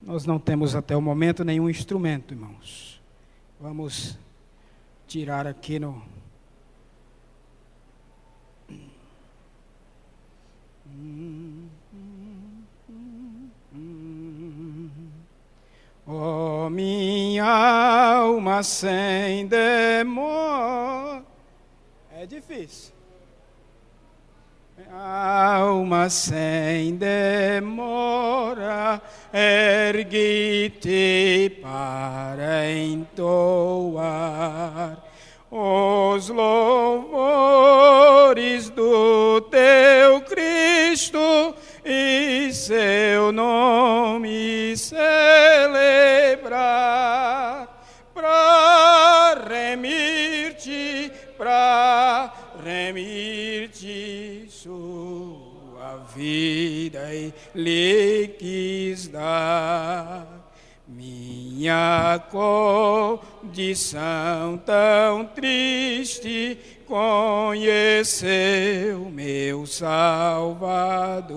Nós não temos até o momento nenhum instrumento, irmãos. Vamos tirar aqui no... Oh, minha alma sem demora. É difícil. Alma sem demora, ergue-te para entoar os louvores do teu Cristo e seu nome celebrar, para remir-te sua vida e lhe quis dar. Minha condição tão triste conheceu meu Salvador,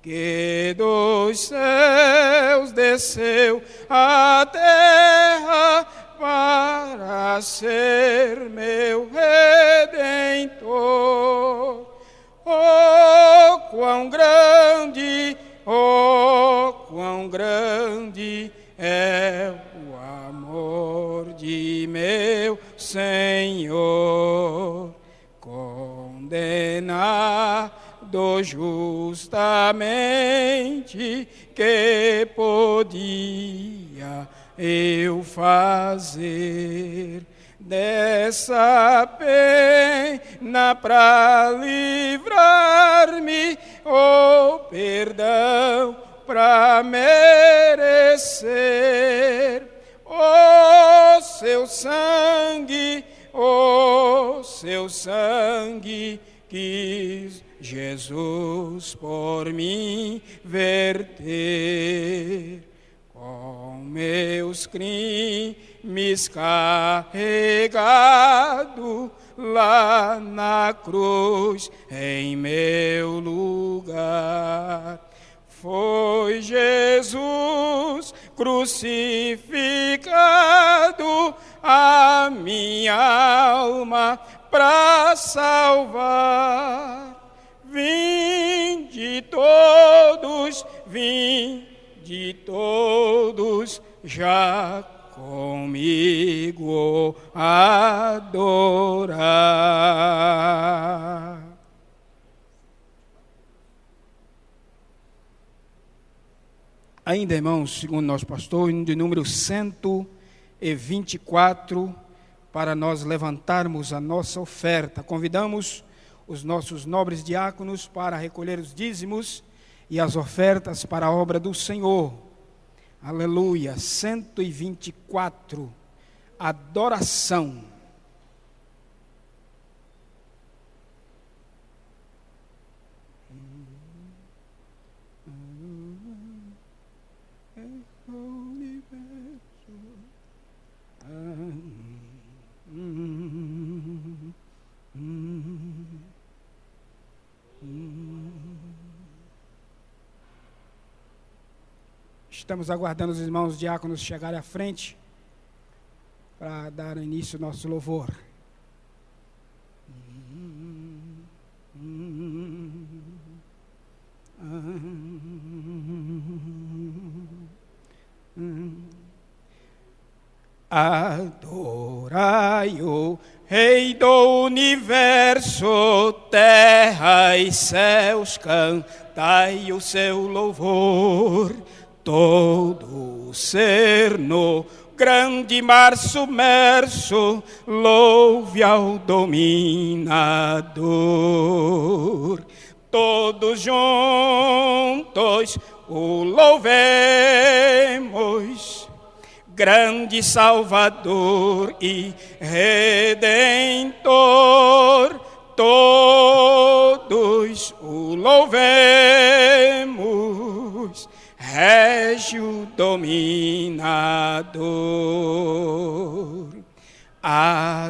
que dos céus desceu à terra para ser meu Redentor. Oh, quão grande é o amor de meu Senhor, condenado justamente, que podia eu fazer dessa pena para livrar-me, oh perdão para merecer, oh seu sangue quis Jesus por mim verter. Com meus crimes carregado lá na cruz em meu lugar, foi Jesus crucificado a minha alma pra salvar. Vinde todos já comigo adorar. Ainda, irmãos, segundo nosso pastor, de número 124, para nós levantarmos a nossa oferta. Convidamos os nossos nobres diáconos para recolher os dízimos e as ofertas para a obra do Senhor. Aleluia. 124, adoração. Estamos aguardando os irmãos diáconos chegarem à frente para dar início ao nosso louvor. Adorai o Rei do universo, terra e céus, cantai o seu louvor. Todo ser no grande mar submerso, louve ao dominador. Todos juntos o louvemos, grande Salvador e Redentor. Todos o louvemos, Régio dominador. Adorai-o,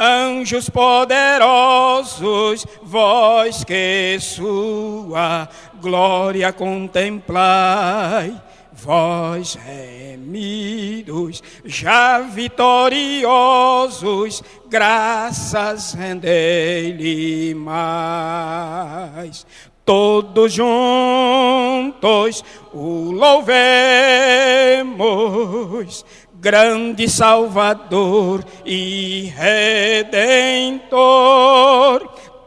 Anjos poderosos, vós que sua glória contemplai, vós remidos, já vitoriosos, graças rendei-lhe mais. Todos juntos o louvemos, grande Salvador e Redentor.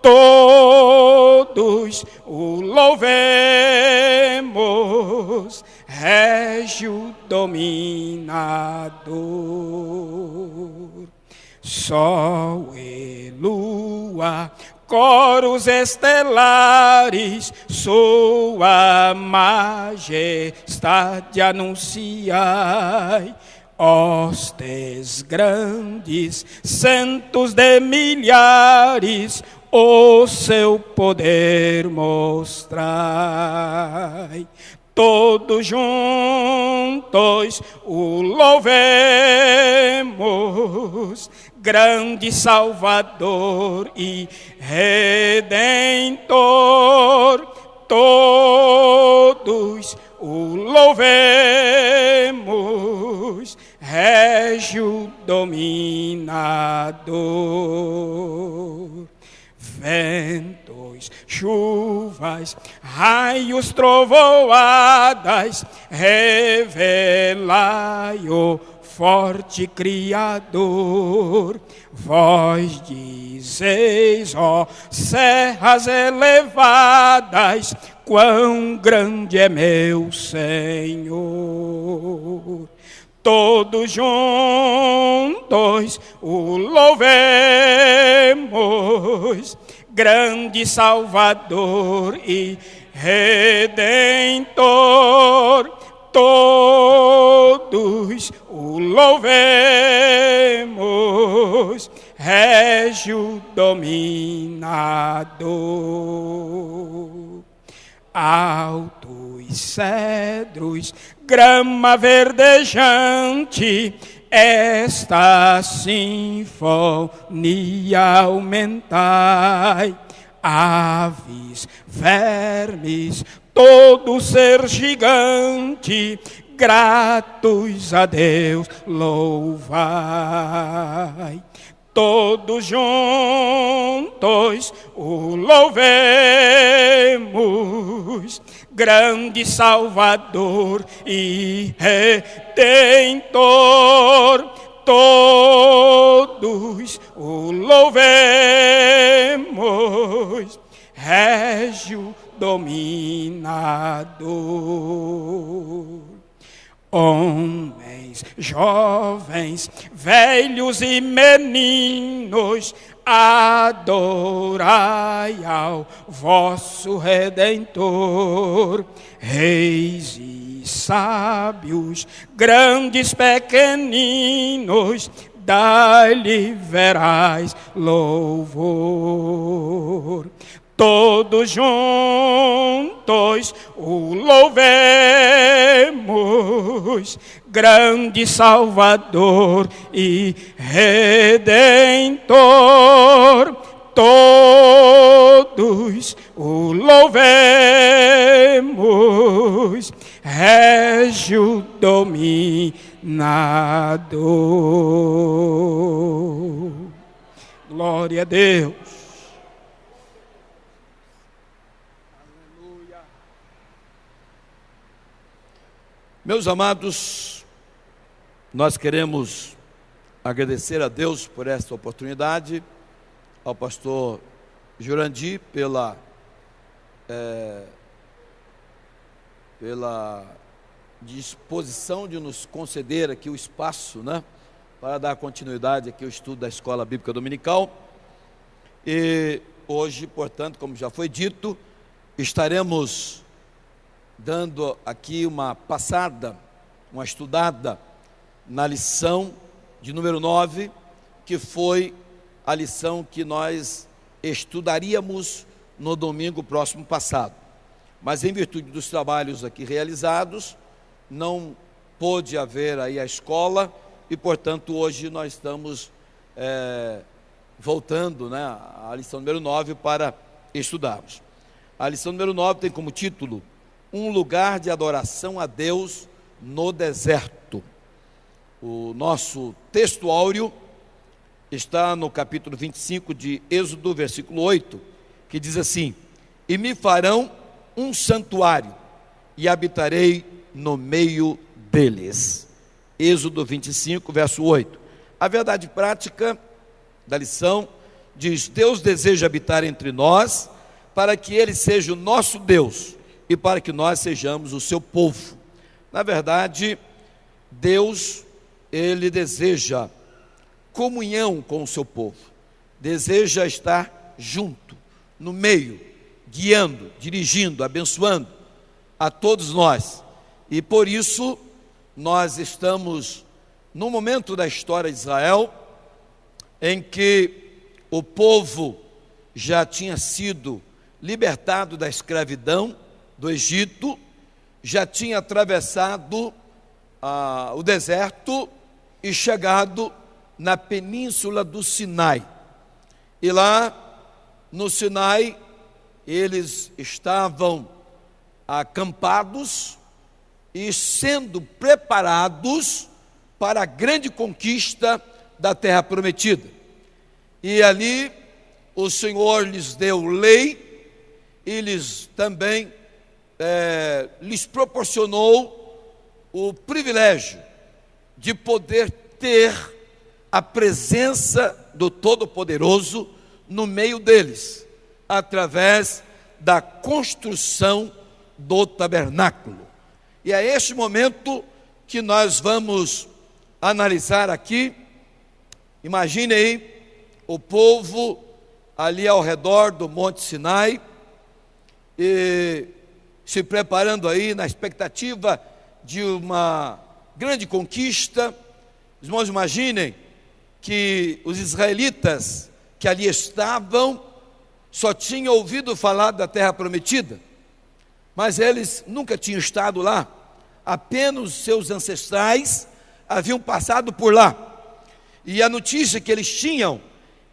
Todos o louvemos, Régio dominador. Sol e lua, coros estelares, sua majestade anunciai. Hostes grandes, centos de milhares, o seu poder mostrai. Todos juntos o louvemos, grande Salvador e Redentor. Todos o louvemos, Régio dominador. Ventos, chuvas, raios, trovoadas, revelai o forte Criador. Vós dizeis, ó serras elevadas, quão grande é meu Senhor. Todos juntos o louvemos, grande Salvador e Redentor. Todos o louvemos, Régio dominador. Altos cedros, grama verdejante, esta sinfonia aumentai. Aves, vermes, todo ser gigante, gratos a Deus louvai. Todos juntos o louvemos, grande Salvador e Redentor. Todos o louvemos, Régio dominador. Homens, jovens, velhos e meninos, adorai ao vosso Redentor. Reis e sábios, grandes, pequeninos, dai-lhe verais louvor. Todos juntos o louvemos, grande Salvador e Redentor. Todos o louvemos, Régio dominador. Glória a Deus. Meus amados, nós queremos agradecer a Deus por esta oportunidade, ao pastor Jurandir pela disposição de nos conceder aqui o espaço, né, para dar continuidade aqui ao estudo da Escola Bíblica Dominical. E hoje, portanto, como já foi dito, estaremos dando aqui uma passada, uma estudada na lição de número 9, que foi a lição que nós estudaríamos no domingo próximo passado. Mas em virtude dos trabalhos aqui realizados, não pôde haver aí a escola e, portanto, hoje nós estamos voltando, né, à lição número 9 para estudarmos. A lição número 9 tem como título: Um lugar de adoração a Deus no deserto. O nosso texto áureo está no capítulo 25 de Êxodo, versículo 8, que diz assim: E me farão um santuário, e habitarei no meio deles. Êxodo 25, verso 8. A verdade prática da lição diz: Deus deseja habitar entre nós, para que Ele seja o nosso Deus, e para que nós sejamos o seu povo. Na verdade, Deus, Ele deseja comunhão com o seu povo, deseja estar junto, no meio, guiando, dirigindo, abençoando a todos nós. E por isso nós estamos num momento da história de Israel em que o povo já tinha sido libertado da escravidão do Egito, já tinha atravessado o deserto e chegado na península do Sinai. E lá no Sinai eles estavam acampados e sendo preparados para a grande conquista da terra prometida. E ali o Senhor lhes deu lei e lhes também lhes proporcionou o privilégio de poder ter a presença do Todo-Poderoso no meio deles, através da construção do tabernáculo. E é este momento que nós vamos analisar aqui. Imagine aí o povo ali ao redor do Monte Sinai, e se preparando aí na expectativa de uma grande conquista. Os irmãos, imaginem que os israelitas que ali estavam só tinham ouvido falar da terra prometida, mas eles nunca tinham estado lá, apenas seus ancestrais haviam passado por lá, e a notícia que eles tinham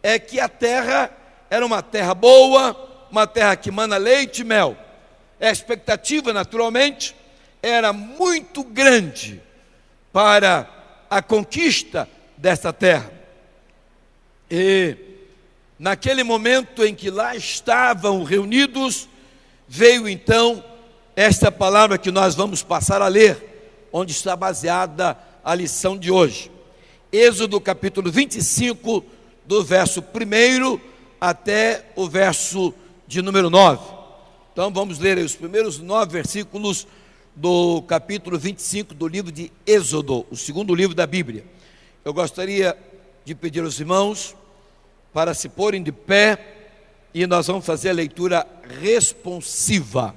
é que a terra era uma terra boa, uma terra que mana leite e mel. A expectativa, naturalmente, era muito grande para a conquista dessa terra. E naquele momento em que lá estavam reunidos, veio então esta palavra que nós vamos passar a ler, onde está baseada a lição de hoje. Êxodo capítulo 25, do verso 1 até o verso de número 9. Então vamos ler aí os primeiros 9 versículos do capítulo 25 do livro de Êxodo, o segundo livro da Bíblia. Eu gostaria de pedir aos irmãos para se porem de pé, e nós vamos fazer a leitura responsiva.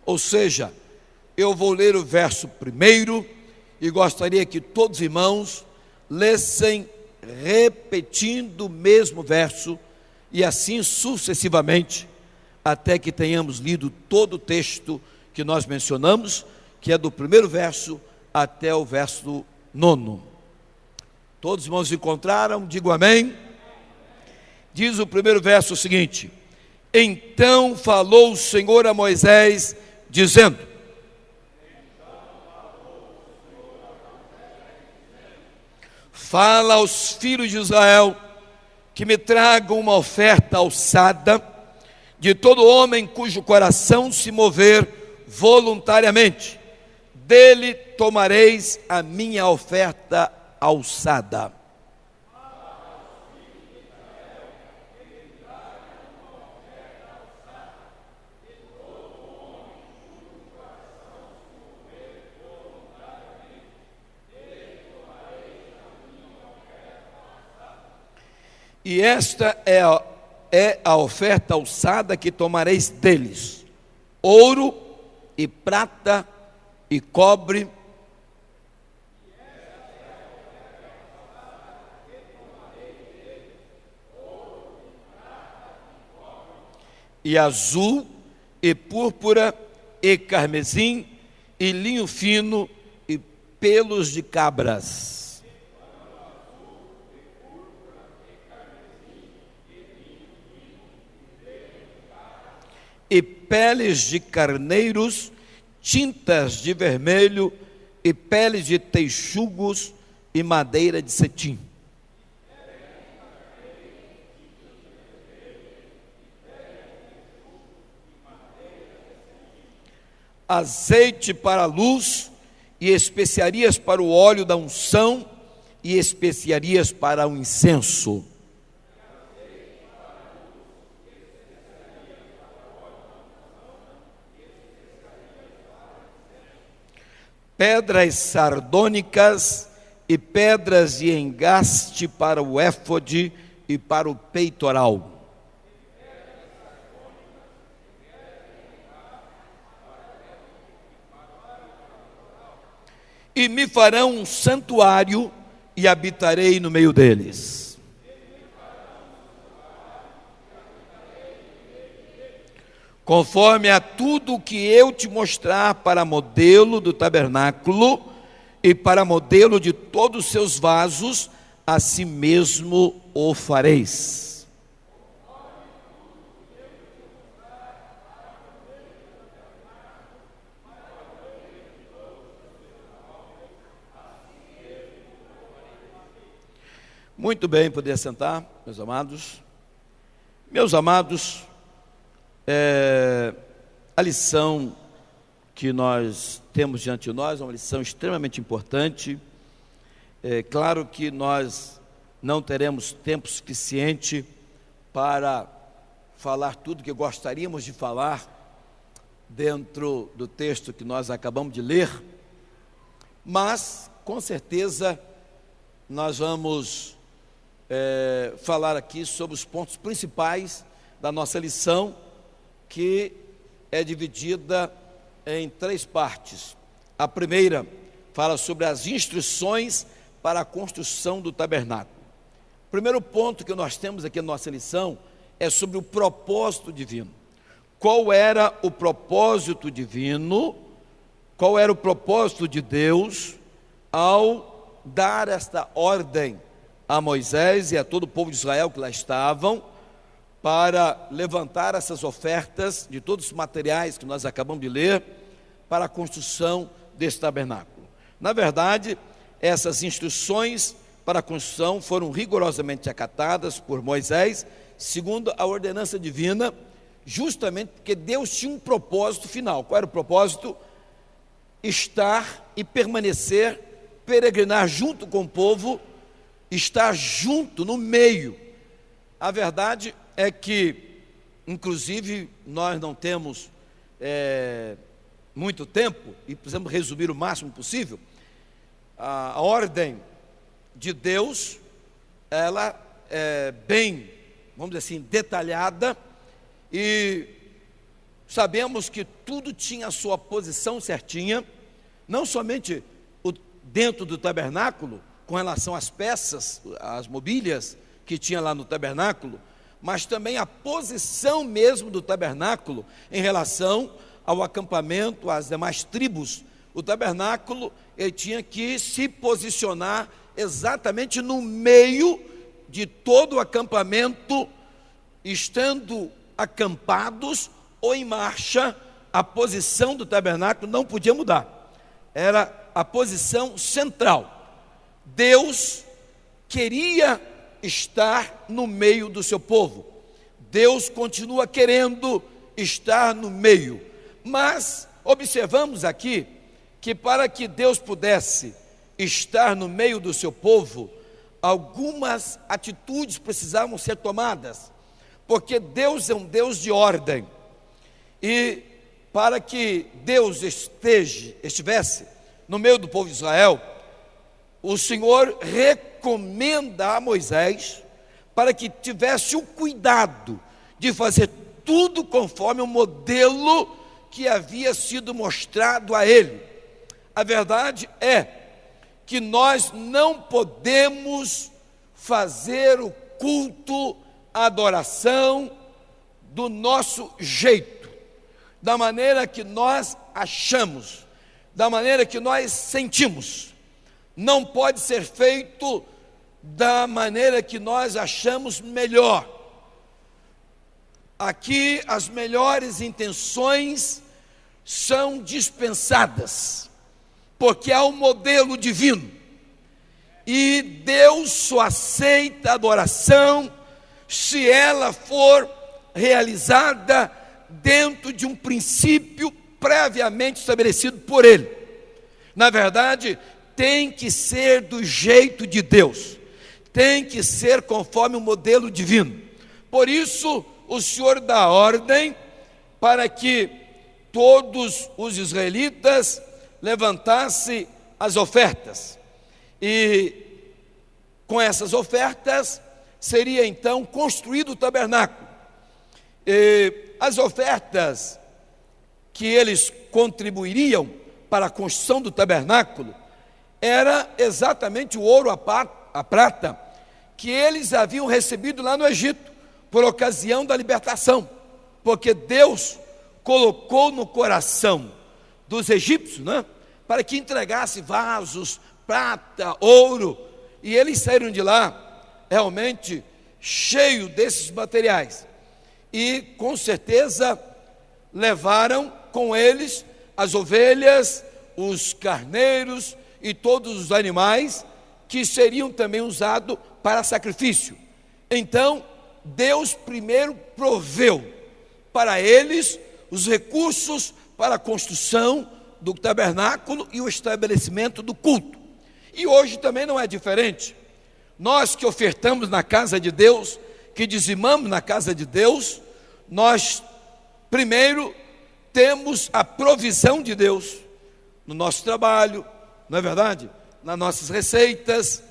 Ou seja, eu vou ler o verso 1 e gostaria que todos os irmãos lessem repetindo o mesmo verso, e assim sucessivamente, até que tenhamos lido todo o texto que nós mencionamos, que é do primeiro verso até o verso 9. Todos os irmãos encontraram? Digo amém. Diz o primeiro verso o seguinte: Então falou o Senhor a Moisés, dizendo: Fala aos filhos de Israel que me tragam uma oferta alçada de todo homem cujo coração se mover voluntariamente, dele tomareis a minha oferta alçada. E esta é a oferta alçada que tomareis deles: ouro e prata e cobre, e azul e púrpura e carmesim e linho fino e pelos de cabras. e peles de carneiros, tintas de vermelho, e peles de texugos, e madeira de cetim. Azeite para a luz, e especiarias para o óleo da unção, e especiarias para o incenso. Pedras sardônicas e pedras de engaste para o éfode e para o peitoral. E me farão um santuário e habitarei no meio deles. Conforme a tudo o que eu te mostrar para modelo do tabernáculo e para modelo de todos os seus vasos, assim mesmo o fareis. Muito bem, poder sentar, meus amados. Meus amados, a lição que nós temos diante de nós é uma lição extremamente importante. É claro que nós não teremos tempo suficiente para falar tudo que gostaríamos de falar dentro do texto que nós acabamos de ler, mas com certeza nós vamos falar aqui sobre os pontos principais da nossa lição, que é dividida em 3 partes. A primeira fala sobre as instruções para a construção do tabernáculo. O primeiro ponto que nós temos aqui na nossa lição é sobre o propósito divino. Qual era o propósito divino? Qual era o propósito de Deus ao dar esta ordem a Moisés e a todo o povo de Israel que lá estavam, para levantar essas ofertas de todos os materiais que nós acabamos de ler, para a construção desse tabernáculo? Na verdade, essas instruções para a construção foram rigorosamente acatadas por Moisés, segundo a ordenança divina, justamente porque Deus tinha um propósito final. Qual era o propósito? Estar e permanecer, peregrinar junto com o povo, estar junto, no meio. A verdade é que, inclusive, nós não temos muito tempo e precisamos resumir o máximo possível. A ordem de Deus, ela é bem, vamos dizer assim, detalhada, e sabemos que tudo tinha a sua posição certinha, não somente dentro do tabernáculo, com relação às peças, às mobílias que tinha lá no tabernáculo, mas também a posição mesmo do tabernáculo em relação ao acampamento, às demais tribos. O tabernáculo, ele tinha que se posicionar exatamente no meio de todo o acampamento, estando acampados ou em marcha, a posição do tabernáculo não podia mudar, era a posição central. Deus queria estar no meio do seu povo. Deus continua querendo estar no meio. Mas observamos aqui que para que Deus pudesse estar no meio do seu povo, algumas atitudes precisavam ser tomadas, porque Deus é um Deus de ordem. E para que Deus estivesse no meio do povo de Israel, o Senhor recomenda a Moisés para que tivesse o cuidado de fazer tudo conforme o modelo que havia sido mostrado a ele. A verdade é que nós não podemos fazer o culto, a adoração do nosso jeito, da maneira que nós achamos, da maneira que nós sentimos. Não pode ser feito da maneira que nós achamos melhor. aqui as melhores intenções são dispensadas, porque há um modelo divino, e Deus só aceita a adoração se ela for realizada dentro de um princípio previamente estabelecido por Ele. Na verdade, tem que ser do jeito de Deus, tem que ser conforme o modelo divino. Por isso, o Senhor dá ordem para que todos os israelitas levantassem as ofertas, e com essas ofertas seria então construído o tabernáculo. E as ofertas que eles contribuiriam para a construção do tabernáculo era exatamente o ouro, a prata, que eles haviam recebido lá no Egito, por ocasião da libertação, porque Deus colocou no coração dos egípcios, né, para que entregasse vasos, prata, ouro, e eles saíram de lá realmente cheios desses materiais, e com certeza levaram com eles as ovelhas, os carneiros e todos os animais que seriam também usados para sacrifício. Então Deus primeiro proveu para eles os recursos para a construção do tabernáculo e o estabelecimento do culto. E hoje também não é diferente. Nós que ofertamos na casa de Deus, que dizimamos na casa de Deus, nós primeiro temos a provisão de Deus no nosso trabalho, não é verdade? Nas nossas receitas,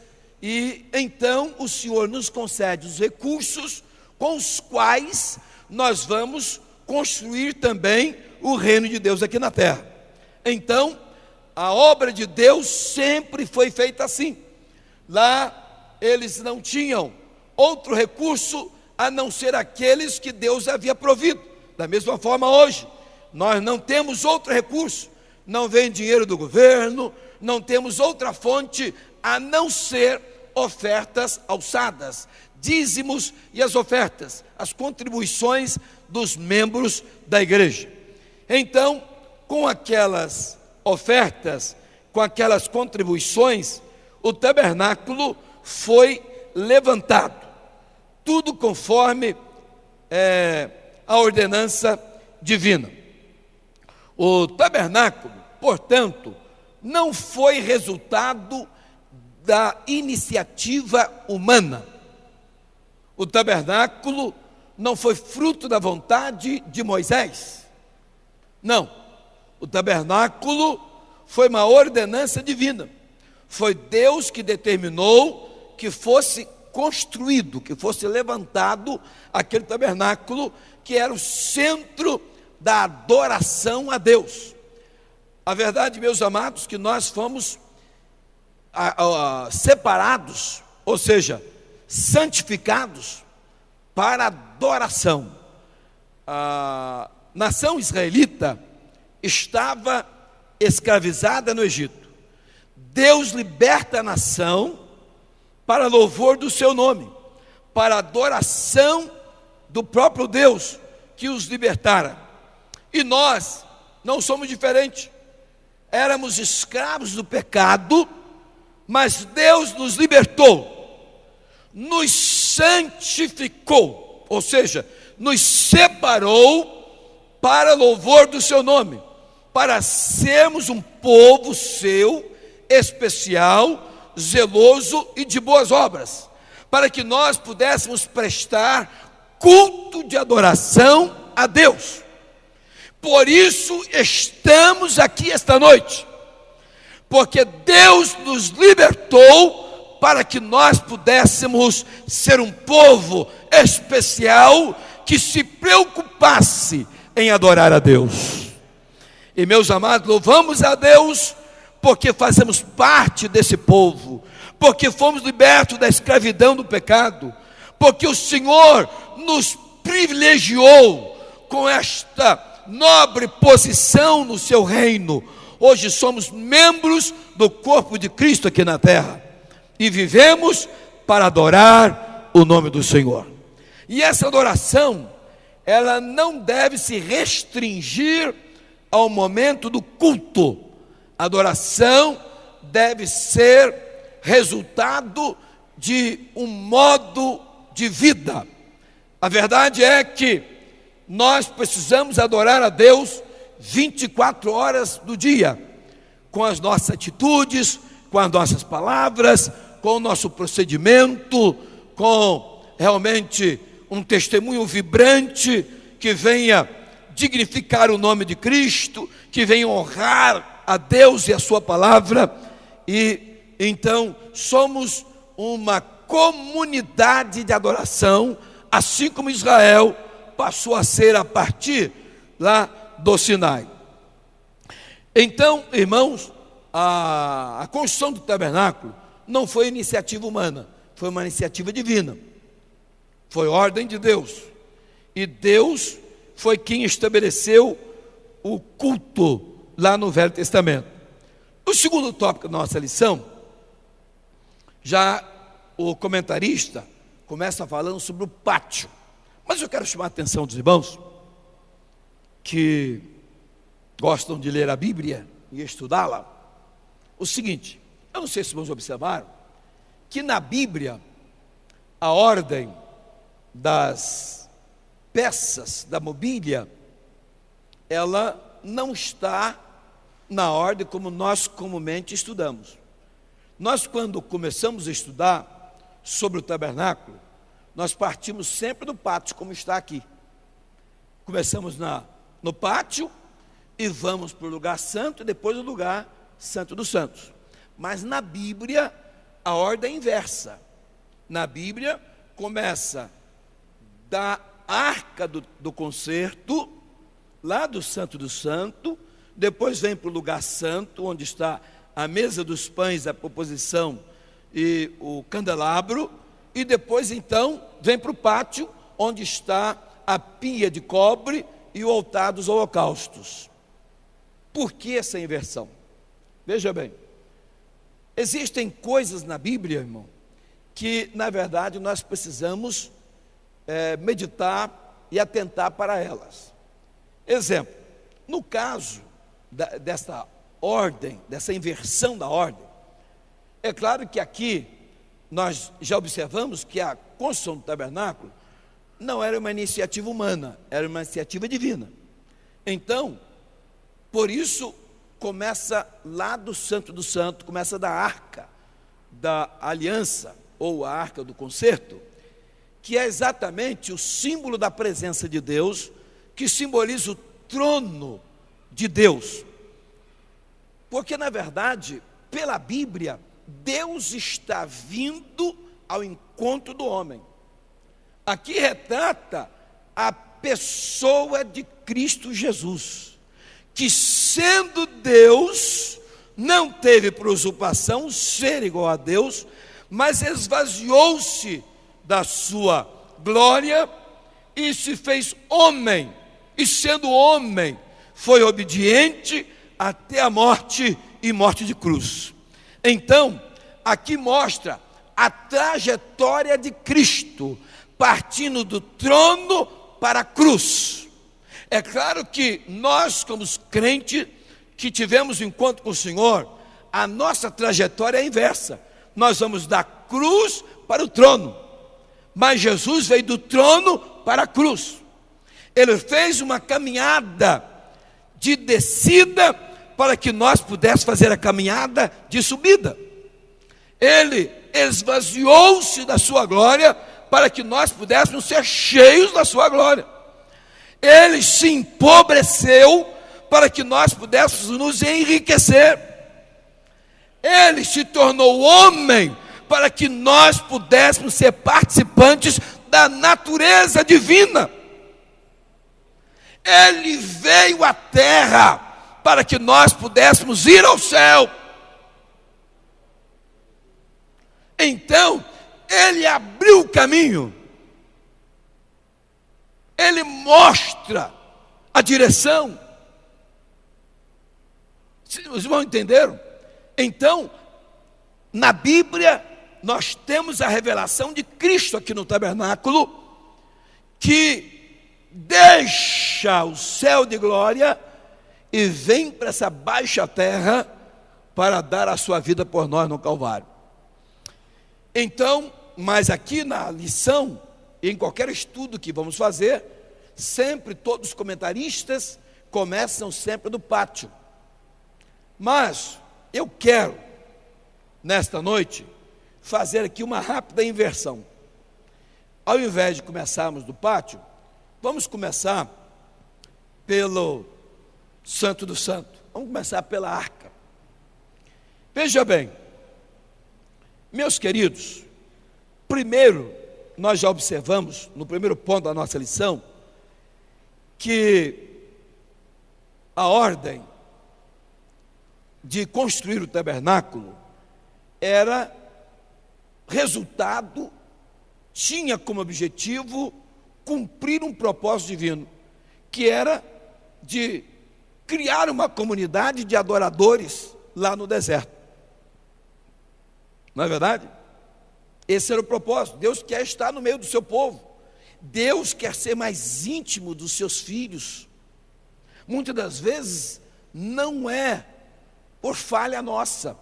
e então o Senhor nos concede os recursos com os quais nós vamos construir também o reino de Deus aqui na terra. Então, a obra de Deus sempre foi feita assim. Lá eles não tinham outro recurso a não ser aqueles que Deus havia provido. Da mesma forma hoje, nós não temos outro recurso, não vem dinheiro do governo, não temos outra fonte a não ser ofertas alçadas, dízimos e as ofertas, as contribuições dos membros da igreja. Então, com aquelas ofertas, com aquelas contribuições, o tabernáculo foi levantado, tudo conforme a ordenança divina. O tabernáculo, portanto, não foi resultado da iniciativa humana. O tabernáculo não foi fruto da vontade de Moisés. Não, o tabernáculo foi uma ordenança divina. Foi Deus que determinou que fosse construído, que fosse levantado aquele tabernáculo, que era o centro da adoração a Deus. A verdade, meus amados, que nós fomos separados, ou seja, santificados para adoração. A nação israelita estava escravizada no Egito. Deus liberta a nação para louvor do seu nome, para adoração do próprio Deus que os libertara. E nós não somos diferentes. Éramos escravos do pecado, mas Deus nos libertou, nos santificou, ou seja, nos separou para louvor do seu nome, para sermos um povo seu, especial, zeloso e de boas obras, para que nós pudéssemos prestar culto de adoração a Deus. Por isso estamos aqui esta noite, porque Deus nos libertou para que nós pudéssemos ser um povo especial que se preocupasse em adorar a Deus. E meus amados, louvamos a Deus porque fazemos parte desse povo, porque fomos libertos da escravidão do pecado, porque o Senhor nos privilegiou com esta nobre posição no seu reino. Hoje somos membros do corpo de Cristo aqui na terra e vivemos para adorar o nome do Senhor. E essa adoração, ela não deve se restringir ao momento do culto. A adoração deve ser resultado de um modo de vida. A verdade é que nós precisamos adorar a Deus 24 horas do dia, com as nossas atitudes, com as nossas palavras, com o nosso procedimento, com realmente um testemunho vibrante que venha dignificar o nome de Cristo, que venha honrar a Deus e a sua palavra. E então somos uma comunidade de adoração, assim como Israel passou a ser a partir lá do Sinai. Então, irmãos, a construção do tabernáculo não foi iniciativa humana, foi uma iniciativa divina, foi ordem de Deus, e Deus foi quem estabeleceu o culto lá no Velho Testamento. O segundo tópico da nossa lição, já o comentarista começa falando sobre o pátio, mas eu quero chamar a atenção dos irmãos que gostam de ler a Bíblia e estudá-la, o seguinte: eu não sei se vocês observaram que na Bíblia a ordem das peças da mobília, ela não está na ordem como nós comumente estudamos. Nós, quando começamos a estudar sobre o tabernáculo, nós partimos sempre do pátio, como está aqui. Começamos no pátio e vamos para o lugar santo e depois o lugar santo dos santos. Mas na Bíblia a ordem é inversa. Na Bíblia começa da arca do concerto, lá do santo do santo, depois vem para o lugar santo, onde está a mesa dos pães, a proposição e o candelabro, e depois então vem para o pátio, onde está a pia de cobre e o altar dos holocaustos. Por que essa inversão? Veja bem, existem coisas na Bíblia, irmão, que na verdade nós precisamos meditar e atentar para elas. Exemplo, no caso dessa ordem, dessa inversão da ordem, é claro que aqui nós já observamos que a construção do tabernáculo não era uma iniciativa humana, era uma iniciativa divina. Então, por isso, começa lá do Santo do Santo, começa da arca da aliança, ou a arca do concerto, que é exatamente o símbolo da presença de Deus, que simboliza o trono de Deus. Porque, na verdade, pela Bíblia, Deus está vindo ao encontro do homem. Aqui retrata a pessoa de Cristo Jesus, que sendo Deus, não teve por usurpação ser igual a Deus, mas esvaziou-se da sua glória e se fez homem, e sendo homem, foi obediente até a morte e morte de cruz. Então, aqui mostra a trajetória de Cristo, partindo do trono para a cruz. É claro que nós, como crentes que tivemos um encontro com o Senhor, a nossa trajetória é inversa. Nós vamos da cruz para o trono, mas Jesus veio do trono para a cruz. Ele fez uma caminhada de descida para que nós pudéssemos fazer a caminhada de subida. Ele esvaziou-se da sua glória para que nós pudéssemos ser cheios da sua glória. Ele se empobreceu para que nós pudéssemos nos enriquecer. Ele se tornou homem para que nós pudéssemos ser participantes da natureza divina. Ele veio à terra para que nós pudéssemos ir ao céu. Então, ele abriu o caminho. Ele mostra a direção. Os irmãos entenderam? Então, na Bíblia, nós temos a revelação de Cristo aqui no tabernáculo, que deixa o céu de glória e vem para essa baixa terra para dar a sua vida por nós no Calvário. Então, mas aqui na lição, em qualquer estudo que vamos fazer, sempre todos os comentaristas começam sempre do pátio. Mas eu quero, nesta noite, fazer aqui uma rápida inversão. Ao invés de começarmos do pátio, vamos começar pelo Santo do Santo. Vamos começar pela arca. Veja bem, meus queridos, primeiro, nós já observamos, no primeiro ponto da nossa lição, que a ordem de construir o tabernáculo era resultado, tinha como objetivo cumprir um propósito divino, que era de criar uma comunidade de adoradores lá no deserto. Não é verdade? Esse era o propósito. Deus quer estar no meio do seu povo. Deus quer ser mais íntimo dos seus filhos. Muitas das vezes não é por falha nossa,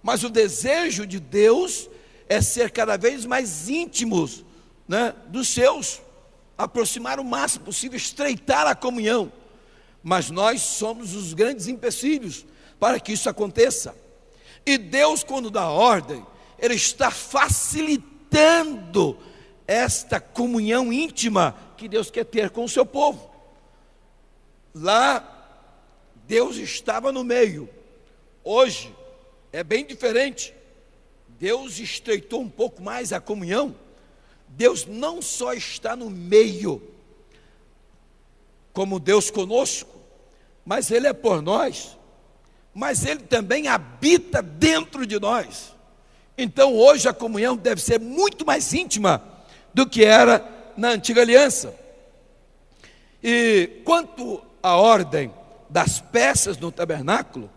mas o desejo de Deus é ser cada vez mais íntimos, né, dos seus, aproximar o máximo possível, estreitar a comunhão. Mas nós somos os grandes empecilhos para que isso aconteça. E Deus, quando dá ordem, Ele está facilitando esta comunhão íntima que Deus quer ter com o seu povo. Lá, Deus estava no meio. Hoje, é bem diferente. Deus estreitou um pouco mais a comunhão. Deus não só está no meio, como Deus conosco, mas Ele é por nós, mas Ele também habita dentro de nós. Então hoje a comunhão deve ser muito mais íntima do que era na antiga aliança. E quanto à ordem das peças no tabernáculo,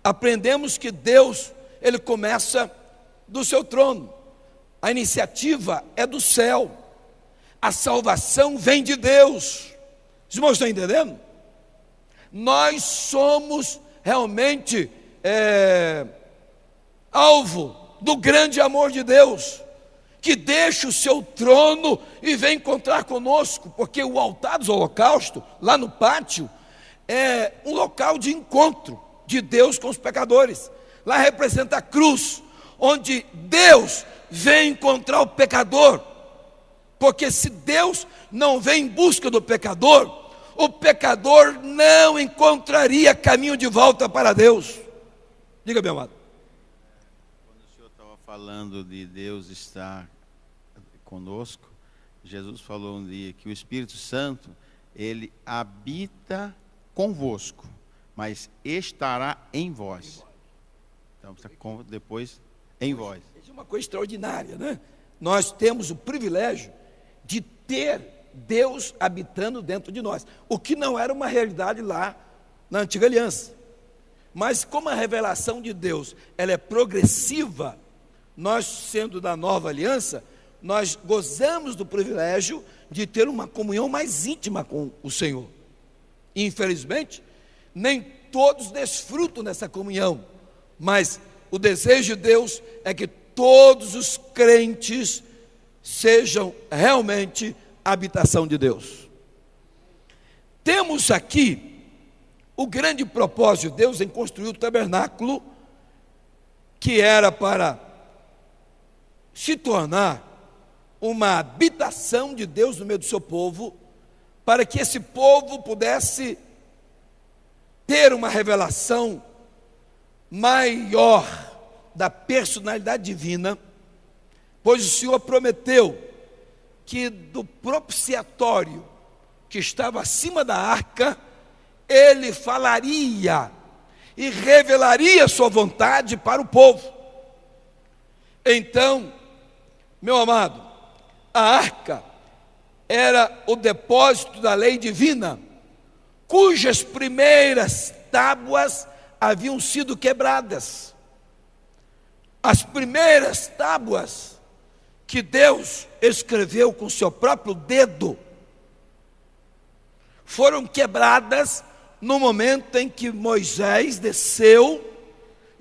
aprendemos que Deus, Ele começa do seu trono. A iniciativa é do céu. A salvação vem de Deus. Os irmãos estão entendendo? Nós somos realmente alvo do grande amor de Deus, que deixa o seu trono e vem encontrar conosco, porque o altar dos holocaustos, lá no pátio, é um local de encontro de Deus com os pecadores. Lá representa a cruz, onde Deus vem encontrar o pecador, porque se Deus não vem em busca do pecador, o pecador não encontraria caminho de volta para Deus. Diga, meu amado. Quando o senhor estava falando de Deus estar conosco, Jesus falou um dia que o Espírito Santo, ele habita convosco, mas estará em vós. Então, depois em vós. Isso é uma coisa extraordinária, né? Nós temos o privilégio de ter Deus habitando dentro de nós, o que não era uma realidade lá na antiga aliança. Mas como a revelação de Deus, ela é progressiva, nós sendo da nova aliança, nós gozamos do privilégio de ter uma comunhão mais íntima com o Senhor. Infelizmente, nem todos desfrutam dessa comunhão, mas o desejo de Deus é que todos os crentes sejam realmente a habitação de Deus. Temos aqui o grande propósito de Deus em construir o tabernáculo, que era para se tornar uma habitação de Deus no meio do seu povo, para que esse povo pudesse ter uma revelação maior da personalidade divina, pois o Senhor prometeu que do propiciatório que estava acima da arca, Ele falaria e revelaria sua vontade para o povo. Então, meu amado, a arca era o depósito da lei divina, cujas primeiras tábuas haviam sido quebradas. As primeiras tábuas que Deus escreveu com seu próprio dedo, foram quebradas no momento em que Moisés desceu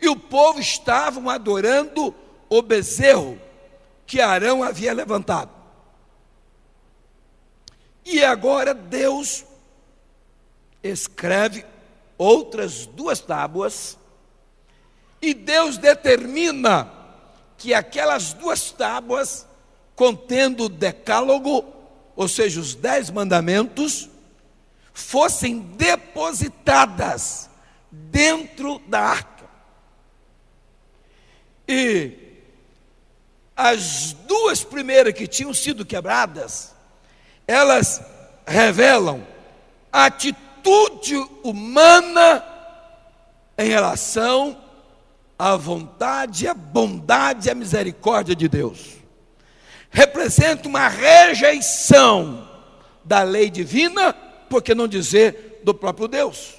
e o povo estava adorando o bezerro que Arão havia levantado. E agora Deus escreve outras 2 tábuas, e Deus determina que aquelas 2 tábuas, contendo o decálogo, ou seja, os 10 mandamentos, fossem depositadas dentro da arca. E as 2 primeiras que tinham sido quebradas, elas revelam a atitude humana em relação à vontade, à bondade e à misericórdia de Deus. Representa uma rejeição da lei divina, por que não dizer do próprio Deus?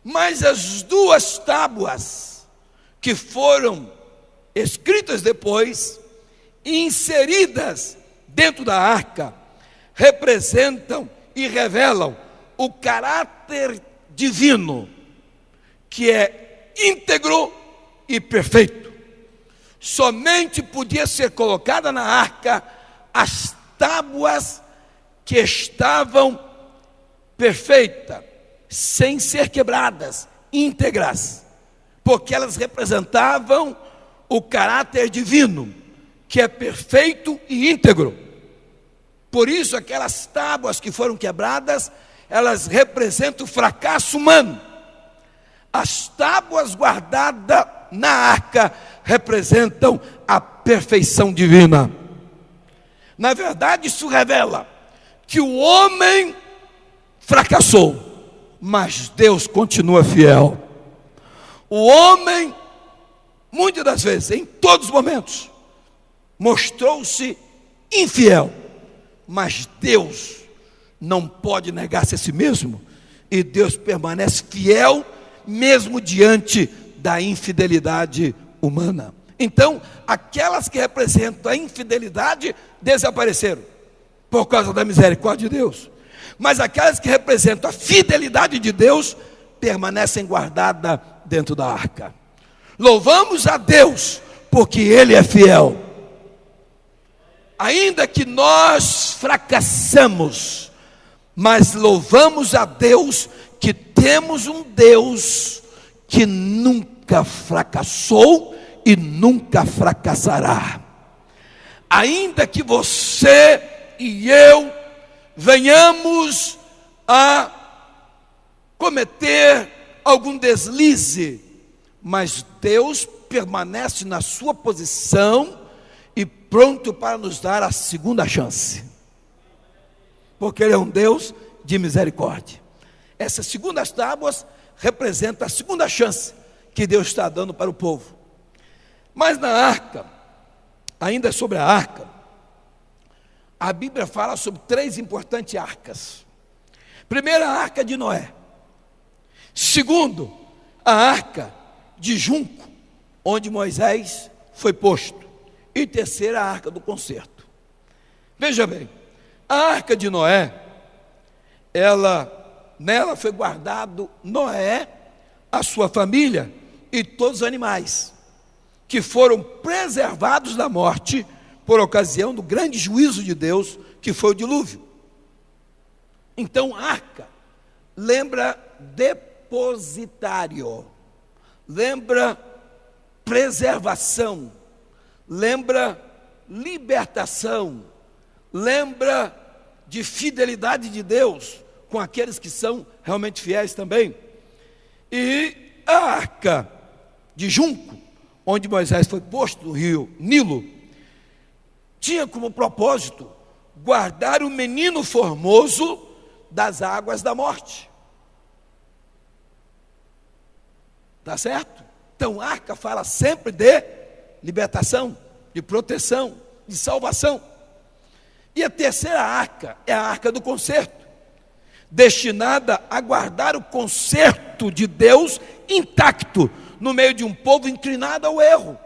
Mas as 2 tábuas que foram escritas depois, inseridas dentro da arca, representam e revelam o caráter divino, que é íntegro e perfeito. Somente podia ser colocada na arca as tábuas que estavam perfeitas, sem ser quebradas, íntegras, porque elas representavam o caráter divino, que é perfeito e íntegro. Por isso, aquelas tábuas que foram quebradas, elas representam o fracasso humano. As tábuas guardadas na arca representam a perfeição divina. Na verdade, isso revela que o homem fracassou, mas Deus continua fiel. O homem, muitas das vezes, em todos os momentos, mostrou-se infiel, mas Deus não pode negar-se a si mesmo, e Deus permanece fiel mesmo diante da infidelidade humana. Então, aquelas que representam a infidelidade desapareceram por causa da misericórdia de Deus, mas aquelas que representam a fidelidade de Deus permanecem guardadas dentro da arca. Louvamos a Deus porque Ele é fiel. Ainda que nós fracassamos, mas louvamos a Deus que temos um Deus que nunca fracassou e nunca fracassará. Ainda que você e eu venhamos a cometer algum deslize, mas Deus permanece na sua posição e pronto para nos dar a segunda chance, porque Ele é um Deus de misericórdia. Essas segundas tábuas representam a segunda chance que Deus está dando para o povo. Mas na arca, ainda sobre a arca, a Bíblia fala sobre 3 importantes arcas. Primeiro, a arca de Noé. Segundo, a arca de junco, onde Moisés foi posto. E terceiro, a arca do concerto. Veja bem, a arca de Noé, nela foi guardado Noé, a sua família e todos os animais, que foram preservados da morte por ocasião do grande juízo de Deus, que foi o dilúvio. Então, arca lembra depositário, lembra preservação, lembra libertação, lembra de fidelidade de Deus com aqueles que são realmente fiéis também. E a arca de junco, onde Moisés foi posto no rio Nilo, tinha como propósito guardar o menino formoso das águas da morte. Tá certo? Então, a arca fala sempre de libertação, de proteção, de salvação. E a terceira arca é a arca do concerto, destinada a guardar o concerto de Deus intacto no meio de um povo inclinado ao erro.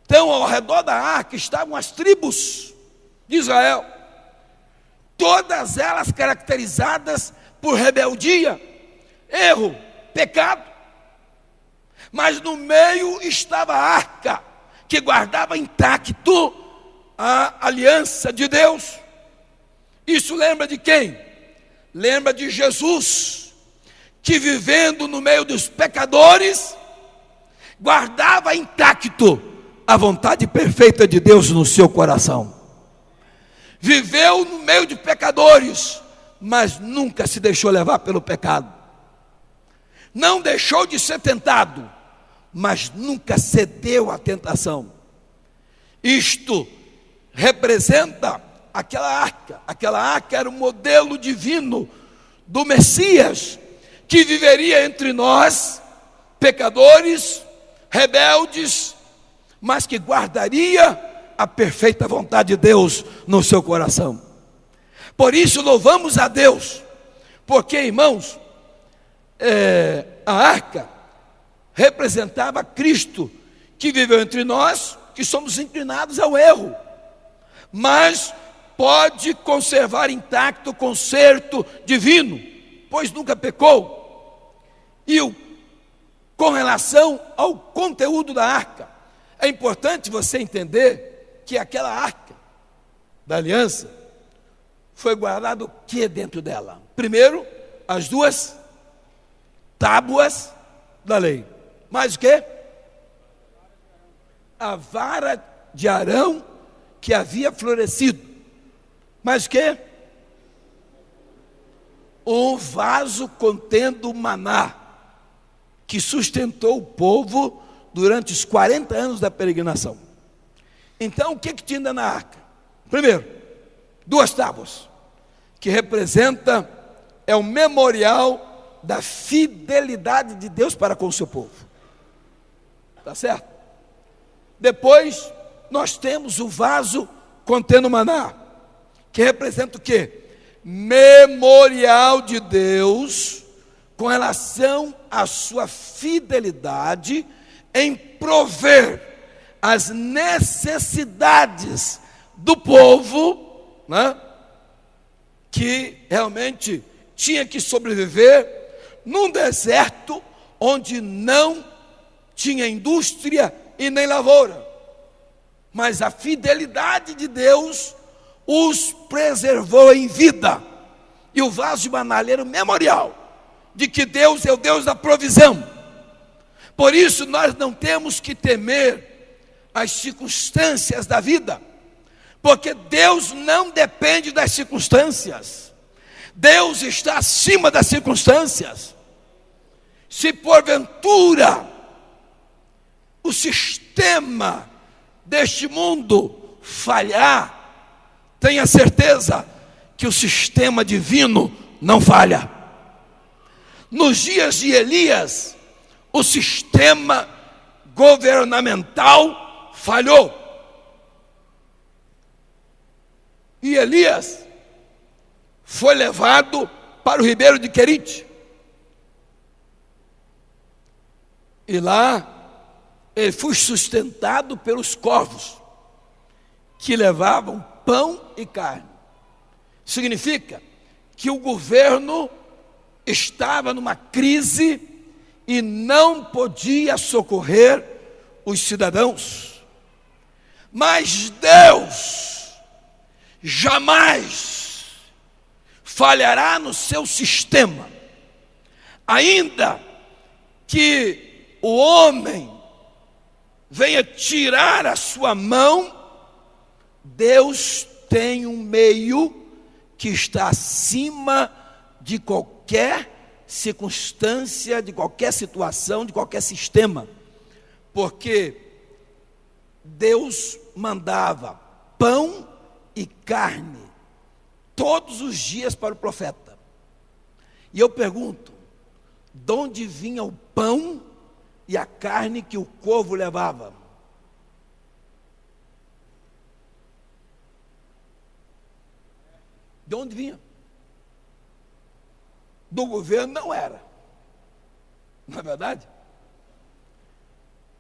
Então, ao redor da arca estavam as tribos de Israel. todas elas caracterizadas por rebeldia, erro, pecado. Mas no meio estava a arca, que guardava intacto a aliança de Deus. Isso lembra de quem? Lembra de Jesus, que vivendo no meio dos pecadores, guardava intacto a vontade perfeita de Deus no seu coração. Viveu no meio de pecadores, mas nunca se deixou levar pelo pecado. Não deixou de ser tentado, mas nunca cedeu à tentação. Isto representa aquela arca. Aquela arca era o modelo divino do Messias, que viveria entre nós, pecadores, rebeldes, mas que guardaria a perfeita vontade de Deus no seu coração. Por isso louvamos a Deus, porque, irmãos, a arca representava Cristo, que viveu entre nós, que somos inclinados ao erro, mas pode conservar intacto o conserto divino, pois nunca pecou. E com relação ao conteúdo da arca, é importante você entender que aquela arca da aliança foi guardado o que dentro dela? Primeiro, as 2 tábuas da lei. Mais o que? A vara de Arão que havia florescido. Mais o que? Um vaso contendo maná, que sustentou o povo durante os 40 anos da peregrinação. Então, o que tinha na arca? Primeiro, 2 tábuas, que representa, é o memorial da fidelidade de Deus para com o seu povo. Tá certo? Depois, nós temos o vaso contendo maná, que representa o quê? Memorial de Deus com relação à sua fidelidade em prover as necessidades do povo, né, que realmente tinha que sobreviver num deserto onde não tinha indústria e nem lavoura. Mas a fidelidade de Deus os preservou em vida. E o vaso de maná era o memorial de que Deus é o Deus da provisão. Por isso nós não temos que temer as circunstâncias da vida, porque Deus não depende das circunstâncias. Deus está acima das circunstâncias. Se porventura o sistema deste mundo falhar, tenha certeza que o sistema divino não falha. Nos dias de Elias, o sistema governamental falhou. E Elias foi levado para o ribeiro de Querite. E lá ele foi sustentado pelos corvos, que levavam pão e carne. Significa que o governo estava numa crise e não podia socorrer os cidadãos. Mas Deus jamais falhará no seu sistema, ainda que o homem venha tirar a sua mão. Deus tem um meio que está acima de qualquer circunstância, de qualquer situação, de qualquer sistema, porque Deus mandava pão e carne todos os dias para o profeta. E eu pergunto, de onde vinha o pão e a carne que o corvo levava? De onde vinha? Do governo não era. Não é verdade?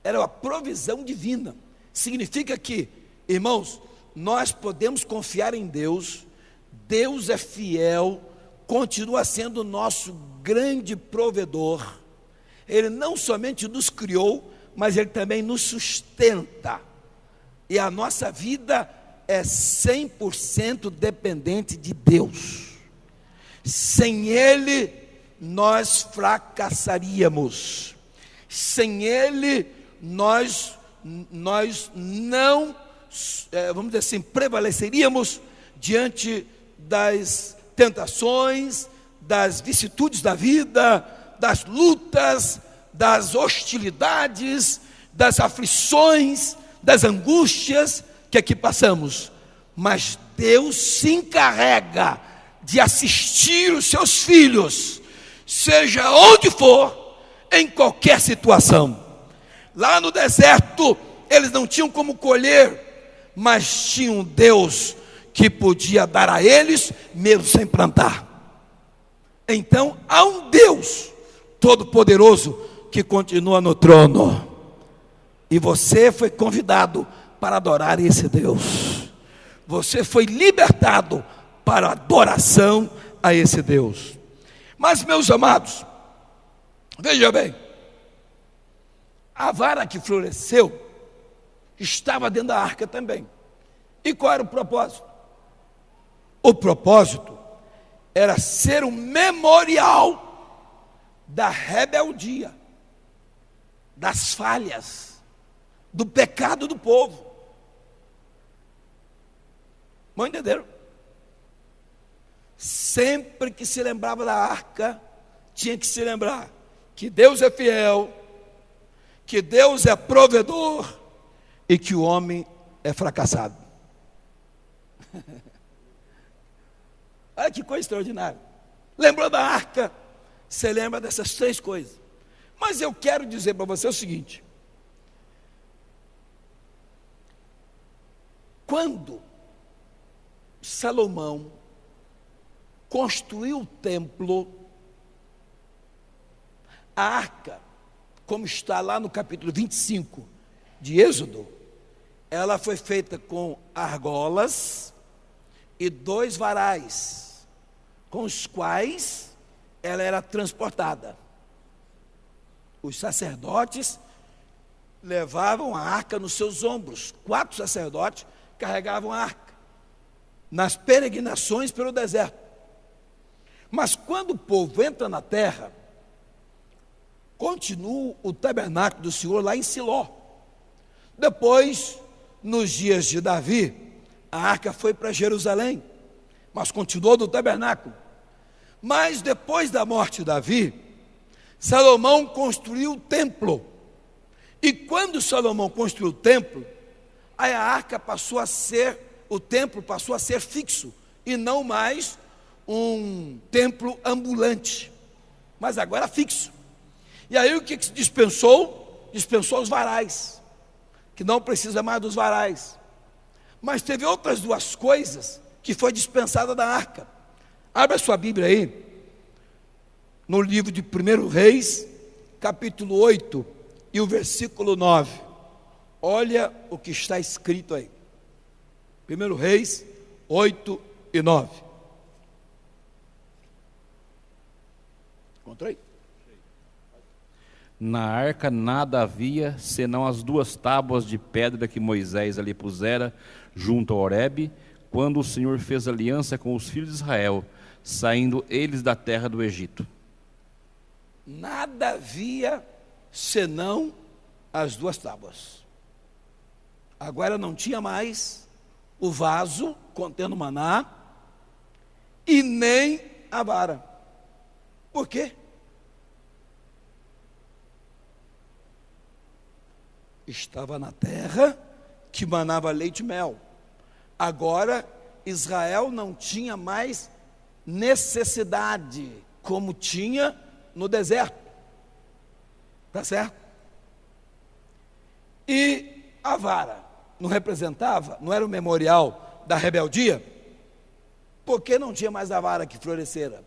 Era uma provisão divina. Significa que, irmãos, nós podemos confiar em Deus Deus é fiel, continua sendo o nosso grande provedor. Ele não somente nos criou, mas Ele também nos sustenta. E a nossa vida é 100% dependente de Deus. Sem Ele, nós fracassaríamos. Sem Ele, nós não, vamos dizer assim, prevaleceríamos diante das tentações, das vicissitudes da vida, das lutas, das hostilidades, das aflições, das angústias que aqui passamos. Mas Deus se encarrega de assistir os seus filhos, seja onde for, em qualquer situação. Lá no deserto, eles não tinham como colher, mas tinham um Deus que podia dar a eles, mesmo sem plantar. Então, há um Deus todo-poderoso que continua no trono. E você foi convidado para adorar esse Deus. Você foi libertado para a adoração a esse Deus. Mas, meus amados, veja bem, a vara que floresceu estava dentro da arca também. E qual era o propósito? O propósito era ser um memorial da rebeldia, das falhas, do pecado do povo. Não entenderam? Sempre que se lembrava da arca, tinha que se lembrar que Deus é fiel, que Deus é provedor e que o homem é fracassado. Olha que coisa extraordinária. Lembrou da arca, você lembra dessas três coisas. Mas eu quero dizer para você o seguinte: quando Salomão construiu o templo, a arca, como está lá no capítulo 25 de Êxodo, ela foi feita com argolas e 2 varais, com os quais ela era transportada. Os sacerdotes levavam a arca nos seus ombros. 4 sacerdotes carregavam a arca nas peregrinações pelo deserto. Mas quando o povo entra na terra, continua o tabernáculo do Senhor lá em Siló. Depois, nos dias de Davi, a arca foi para Jerusalém, mas continuou do tabernáculo. Mas depois da morte de Davi, Salomão construiu o templo. E quando Salomão construiu o templo, aí a arca passou a ser, o templo passou a ser fixo, e não mais um templo ambulante, mas agora fixo. E aí o que se dispensou? Dispensou os varais, que não precisa mais dos varais. Mas teve outras 2 coisas que foi dispensada da arca. Abra sua Bíblia aí, no livro de 1 Reis, capítulo 8, e o versículo 9. Olha o que está escrito aí. 1 Reis 8 e 9. Encontrou aí? Na arca nada havia, senão as 2 tábuas de pedra que Moisés ali pusera junto ao Horebe, quando o Senhor fez aliança com os filhos de Israel, saindo eles da terra do Egito. Nada havia, senão as 2 tábuas. Agora não tinha mais o vaso contendo maná e nem a vara. Por quê? Estava na terra que manava leite e mel. Agora Israel não tinha mais necessidade como tinha no deserto. Tá certo? E a vara não representava, não era o memorial da rebeldia? Por que não tinha mais a vara que florescera?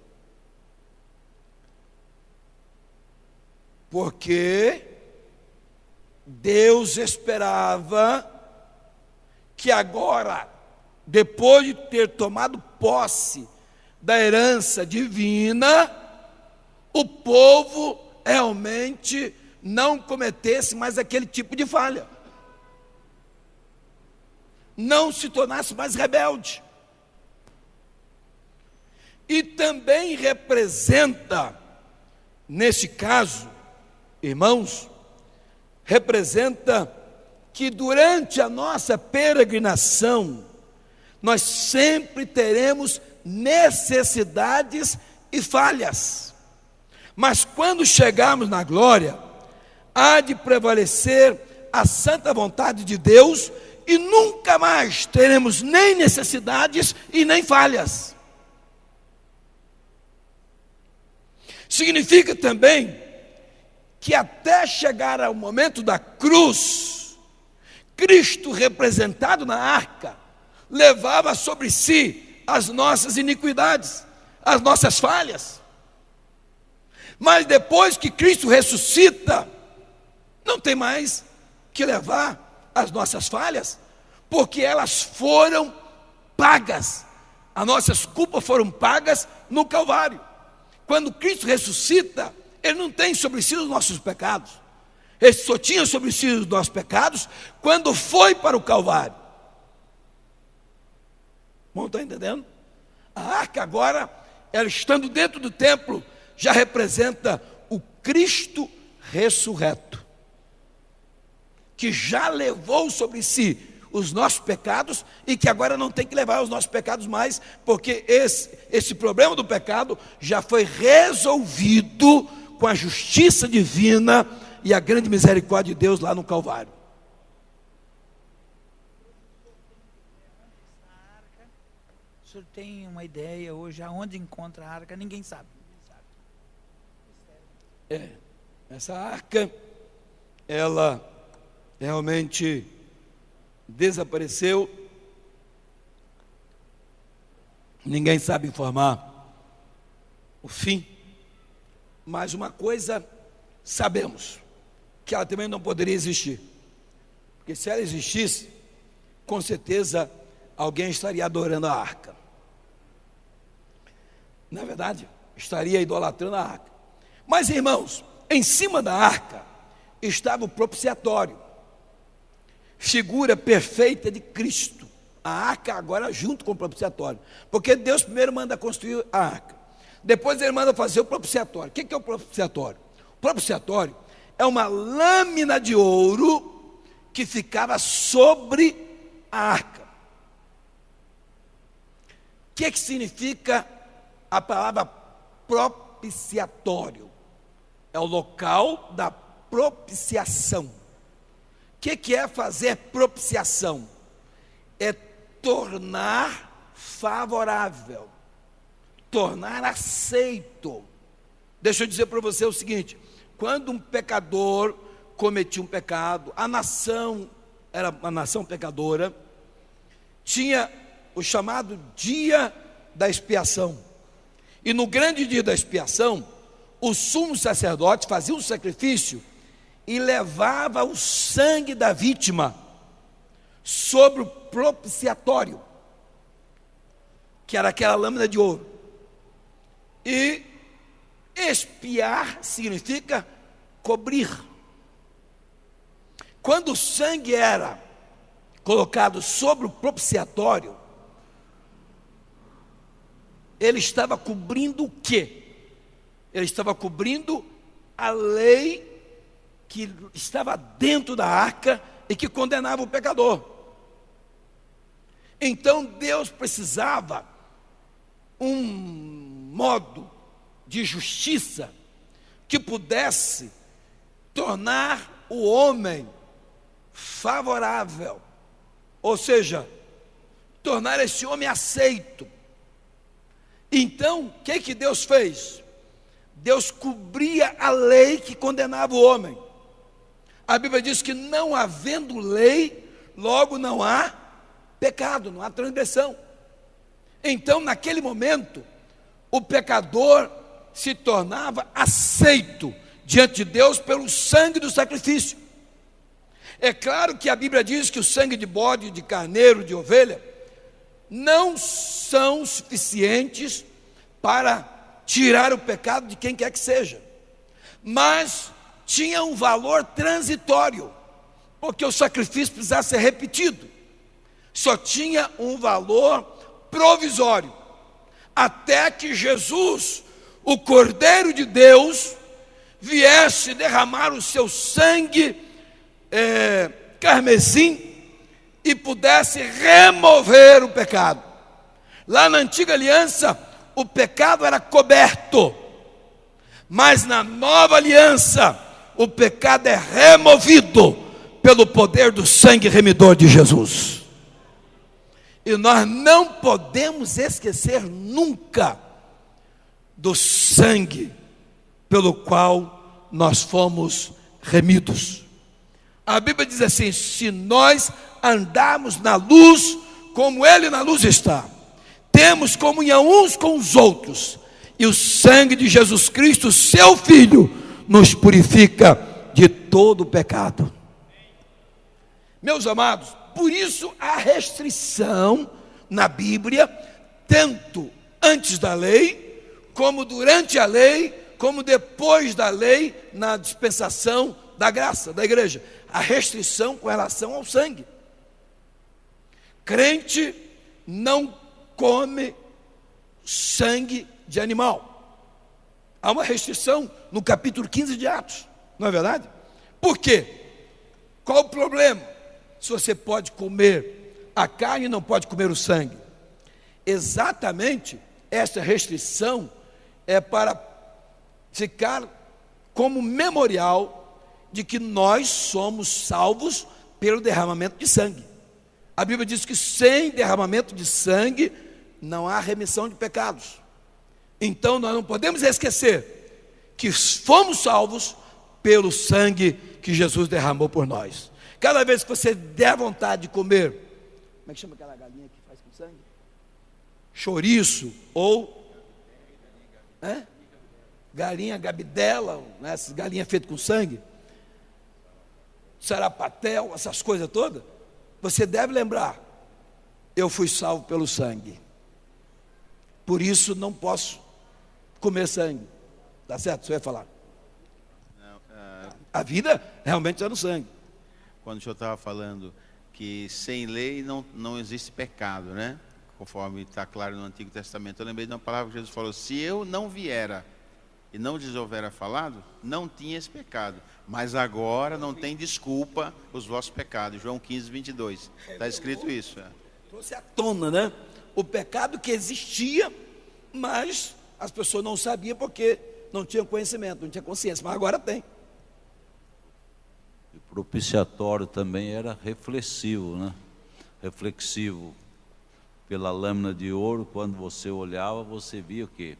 Porque Deus esperava que agora depois de ter tomado posse da herança divina, o povo realmente não cometesse mais aquele tipo de falha, não se tornasse mais rebelde. E também representa, nesse caso, irmãos, representa que durante a nossa peregrinação, nós sempre teremos necessidades e falhas. Mas quando chegarmos na glória, há de prevalecer a santa vontade de Deus e nunca mais teremos nem necessidades e nem falhas. Significa também que até chegar ao momento da cruz, Cristo representado na arca, levava sobre si as nossas iniquidades, as nossas falhas. Mas depois que Cristo ressuscita, não tem mais que levar as nossas falhas, porque elas foram pagas, as nossas culpas foram pagas no Calvário. Quando Cristo ressuscita, Ele não tem sobre si os nossos pecados, Ele só tinha sobre si os nossos pecados quando foi para o Calvário. Não está entendendo? A arca agora, ela estando dentro do templo, já representa o Cristo ressurreto, que já levou sobre si os nossos pecados e que agora não tem que levar os nossos pecados mais, porque esse problema do pecado já foi resolvido com a justiça divina e a grande misericórdia de Deus lá no Calvário. O senhor tem uma ideia hoje aonde encontra a arca? Ninguém sabe. Essa arca, ela realmente desapareceu. Ninguém sabe informar o fim, mas uma coisa sabemos, que ela também não poderia existir, porque se ela existisse, com certeza alguém estaria adorando a arca. Na verdade, estaria idolatrando a arca. Mas, irmãos, em cima da arca estava o propiciatório, figura perfeita de Cristo. A arca agora junto com o propiciatório, porque Deus primeiro manda construir a arca, depois Ele manda fazer o propiciatório. O que é o propiciatório? O propiciatório é uma lâmina de ouro que ficava sobre a arca. O que significa a palavra propiciatório? É o local da propiciação. O que é fazer propiciação? É tornar favorável, tornar aceito. Deixa eu dizer para você o seguinte: quando um pecador cometia um pecado, a nação era uma nação pecadora, tinha o chamado dia da expiação. E no grande dia da expiação, o sumo sacerdote fazia um sacrifício e levava o sangue da vítima sobre o propiciatório, que era aquela lâmina de ouro. E expiar significa cobrir. Quando o sangue era colocado sobre o propiciatório, ele estava cobrindo o quê? Ele estava cobrindo a lei que estava dentro da arca e que condenava o pecador. Então Deus precisava um modo de justiça que pudesse tornar o homem favorável, ou seja, tornar esse homem aceito. Então, o que Deus fez? Deus cobria a lei que condenava o homem. A Bíblia diz que não havendo lei, logo não há pecado, não há transgressão. Então, naquele momento, o pecador se tornava aceito diante de Deus pelo sangue do sacrifício. É claro que a Bíblia diz que o sangue de bode, de carneiro, de ovelha, não são suficientes para tirar o pecado de quem quer que seja, mas tinha um valor transitório, porque o sacrifício precisava ser repetido, só tinha um valor provisório, até que Jesus, o Cordeiro de Deus, viesse derramar o seu sangue carmesim e pudesse remover o pecado. Lá na antiga aliança, o pecado era coberto, mas na nova aliança, o pecado é removido pelo poder do sangue remidor de Jesus. E nós não podemos esquecer nunca do sangue pelo qual nós fomos remidos. A Bíblia diz assim: se nós andarmos na luz, como Ele na luz está, temos comunhão uns com os outros, e o sangue de Jesus Cristo, seu Filho, nos purifica de todo o pecado. Meus amados, por isso a restrição na Bíblia, tanto antes da lei, como durante a lei, como depois da lei, na dispensação da graça da igreja, a restrição com relação ao sangue. Crente não come sangue de animal. Há uma restrição no capítulo 15 de Atos, não é verdade? Por quê? Qual o problema? Se você pode comer a carne e não pode comer o sangue. Exatamente essa restrição é para ficar como memorial de que nós somos salvos pelo derramamento de sangue. A Bíblia diz que sem derramamento de sangue não há remissão de pecados. Então nós não podemos esquecer que fomos salvos pelo sangue que Jesus derramou por nós. Cada vez que você der vontade de comer, como é que chama aquela galinha que faz com sangue? Chouriço ou galinha gabidela, né? Essas galinhas feitas com sangue, sarapatel, essas coisas todas. Você deve lembrar: eu fui salvo pelo sangue, por isso não posso comer sangue. Tá certo? Você vai falar. A vida realmente está no sangue. Quando o senhor estava falando que sem lei não existe pecado, né? Conforme está claro no Antigo Testamento, eu lembrei de uma palavra que Jesus falou: se eu não viera e não lhes houvera falado, não tinha esse pecado, mas agora não tem desculpa os vossos pecados. João 15, 22, está escrito isso. Trouxe à tona, né? O pecado que existia, mas as pessoas não sabiam porque não tinham conhecimento, não tinham consciência, mas agora tem. O propiciatório também era reflexivo, né? Reflexivo. Pela lâmina de ouro, quando você olhava, você via o quê?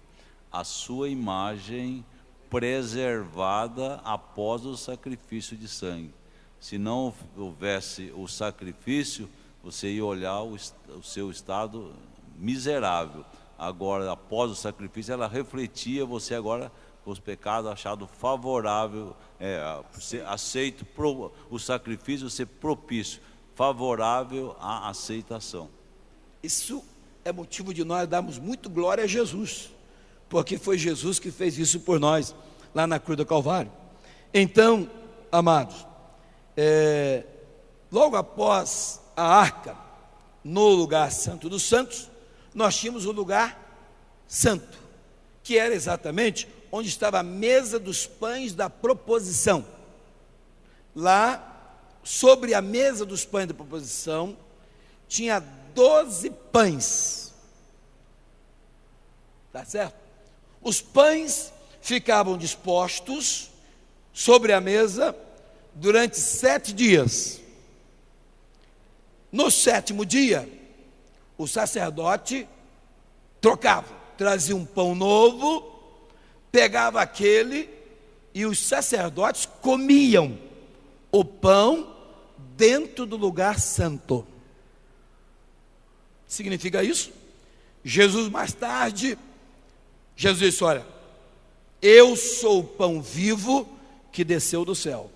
A sua imagem preservada após o sacrifício de sangue. Se não houvesse o sacrifício, você ia olhar o seu estado miserável. Agora, após o sacrifício, ela refletia você agora, os pecados achados favorável, aceito o sacrifício ser propício, favorável à aceitação. Isso é motivo de nós darmos muito glória a Jesus, porque foi Jesus que fez isso por nós, lá na cruz do Calvário. Então, amados, logo após a arca, no lugar santo dos santos, nós tínhamos o lugar santo, que era exatamente onde estava a mesa dos pães da proposição. Lá, sobre a mesa dos pães da proposição, tinha 12 pães. Tá certo? Os pães ficavam dispostos sobre a mesa durante 7 dias. No 7º dia, o sacerdote trocava, trazia um pão novo, pegava aquele e os sacerdotes comiam o pão dentro do lugar santo. Significa isso? Jesus mais tarde, Jesus disse: olha, eu sou o pão vivo que desceu do céu.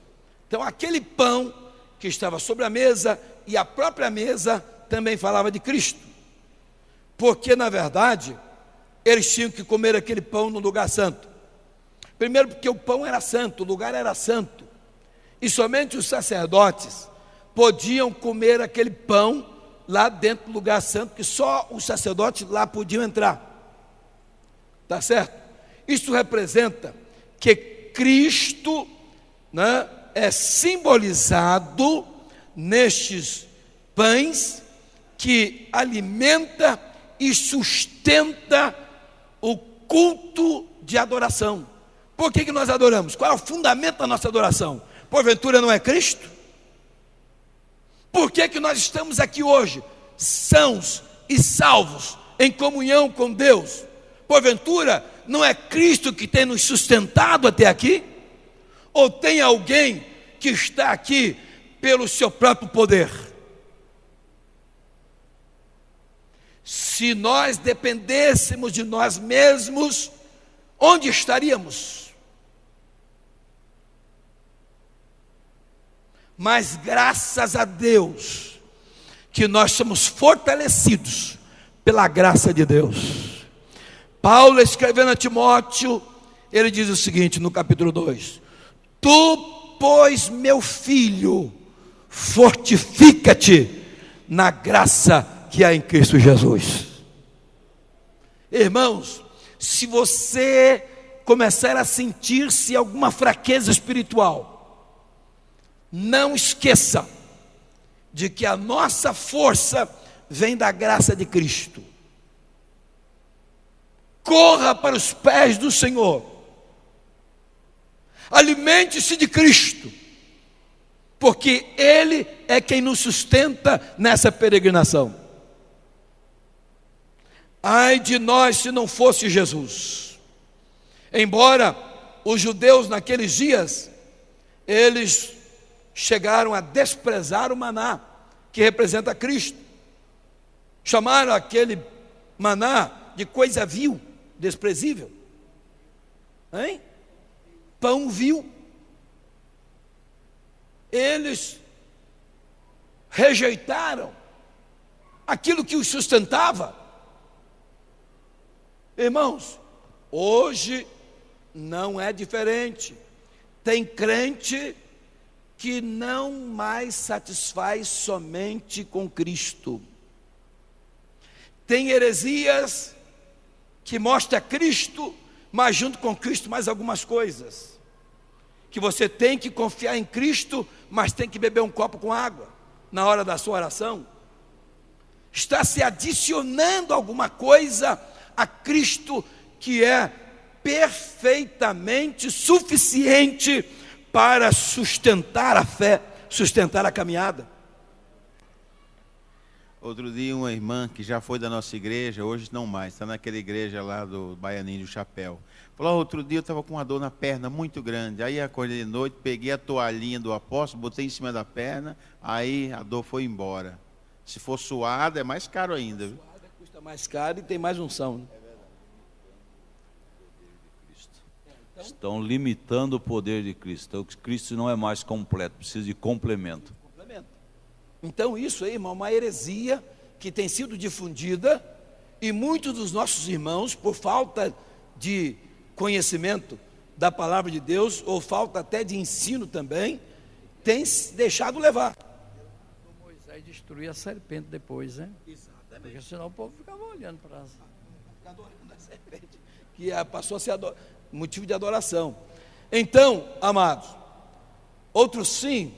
Então aquele pão que estava sobre a mesa e a própria mesa também falava de Cristo. porque na verdade eles tinham que comer aquele pão no lugar santo. Primeiro porque o pão era santo, o lugar era santo, e somente os sacerdotes podiam comer aquele pão lá dentro do lugar santo, que só os sacerdotes lá podiam entrar. Tá certo? Isso representa que Cristo, né, é simbolizado nestes pães que alimenta e sustenta o culto de adoração. Por que nós adoramos? Qual é o fundamento da nossa adoração? Porventura não é Cristo? Por que nós estamos aqui hoje, sãos e salvos, em comunhão com Deus? Porventura não é Cristo que tem nos sustentado até aqui? Ou tem alguém que está aqui pelo seu próprio poder? Se nós dependêssemos de nós mesmos, onde estaríamos? Mas graças a Deus, que nós somos fortalecidos pela graça de Deus. Paulo, escrevendo a Timóteo, ele diz o seguinte no capítulo 2: Tu, pois, meu filho, fortifica-te na graça que há em Cristo Jesus. Irmãos, se você começar a sentir-se alguma fraqueza espiritual, não esqueça de que a nossa força vem da graça de Cristo. Corra para os pés do Senhor, alimente-se de Cristo, porque Ele é quem nos sustenta nessa peregrinação. Ai de nós se não fosse Jesus. Embora os judeus naqueles dias, eles chegaram a desprezar o maná, que representa Cristo. Chamaram aquele maná de coisa vil, desprezível. Hein? Pão vil. Eles rejeitaram aquilo que os sustentava. Irmãos, hoje não é diferente. Tem crente que não mais satisfaz somente com Cristo. Tem heresias que mostra Cristo, mas junto com Cristo mais algumas coisas. Que você tem que confiar em Cristo, mas tem que beber um copo com água na hora da sua oração. Está se adicionando alguma coisa a Cristo que é perfeitamente suficiente para sustentar a fé, sustentar a caminhada. Outro dia uma irmã que já foi da nossa igreja, hoje não mais, está naquela igreja lá do Baianinho do Chapéu. Falou: outro dia eu estava com uma dor na perna muito grande, aí acordei de noite, peguei a toalhinha do apóstolo, botei em cima da perna, aí a dor foi embora. Se for suada é mais caro ainda. Viu? Suada custa mais caro e tem mais unção, né? Estão limitando o poder de Cristo. Então, Cristo não é mais completo, precisa de complemento. Então isso aí, irmão, é uma heresia que tem sido difundida, e muitos dos nossos irmãos, por falta de conhecimento da palavra de Deus, ou falta até de ensino também, têm se deixado levar. Moisés destruiu a serpente depois, né? Exatamente. Porque senão o povo ficava olhando para as... adorando a serpente, que passou a ser motivo de adoração. Então, amados, outros sim,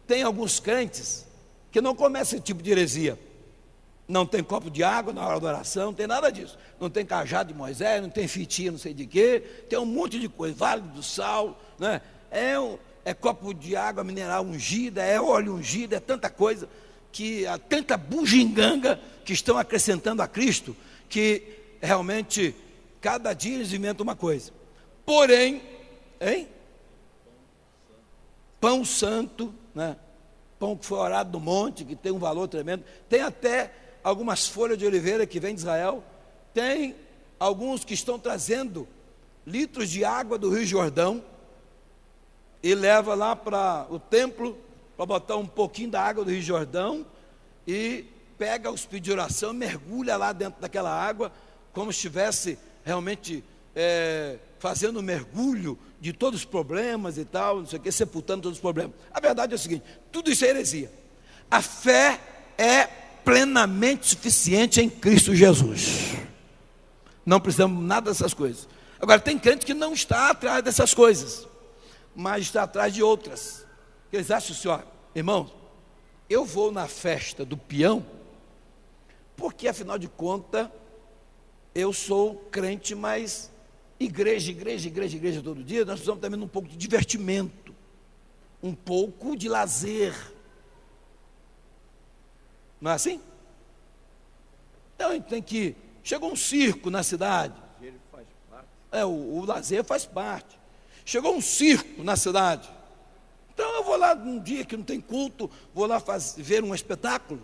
tem alguns crentes que não começam esse tipo de heresia. Não tem copo de água na hora da oração, não tem nada disso. Não tem cajado de Moisés, não tem fitinha não sei de quê, tem um monte de coisa, vale do sal, né? É copo de água mineral ungida, é óleo ungido, é tanta coisa, que há tanta bugiganga que estão acrescentando a Cristo, que realmente cada dia eles inventam uma coisa. Porém, pão santo, né? Pão que foi orado no monte, que tem um valor tremendo. Tem até algumas folhas de oliveira que vêm de Israel. Tem alguns que estão trazendo litros de água do Rio Jordão e leva lá para o templo para botar um pouquinho da água do Rio Jordão e pega os pedidos de oração, mergulha lá dentro daquela água, como se estivesse realmente fazendo um mergulho de todos os problemas e tal, não sei o que, sepultando todos os problemas. A verdade é o seguinte: tudo isso é heresia. A fé é plenamente suficiente em Cristo Jesus. Não precisamos nada dessas coisas. Agora, tem crente que não está atrás dessas coisas, mas está atrás de outras. Eles acham assim, ó, irmão, eu vou na festa do peão, porque afinal de contas, eu sou crente, mas igreja todo dia, nós precisamos também de um pouco de divertimento, um pouco de lazer. Não é assim? Então a gente tem que... Chegou um circo na cidade. O lazer faz parte. Chegou um circo na cidade. Então eu vou lá num dia que não tem culto, vou lá ver um espetáculo.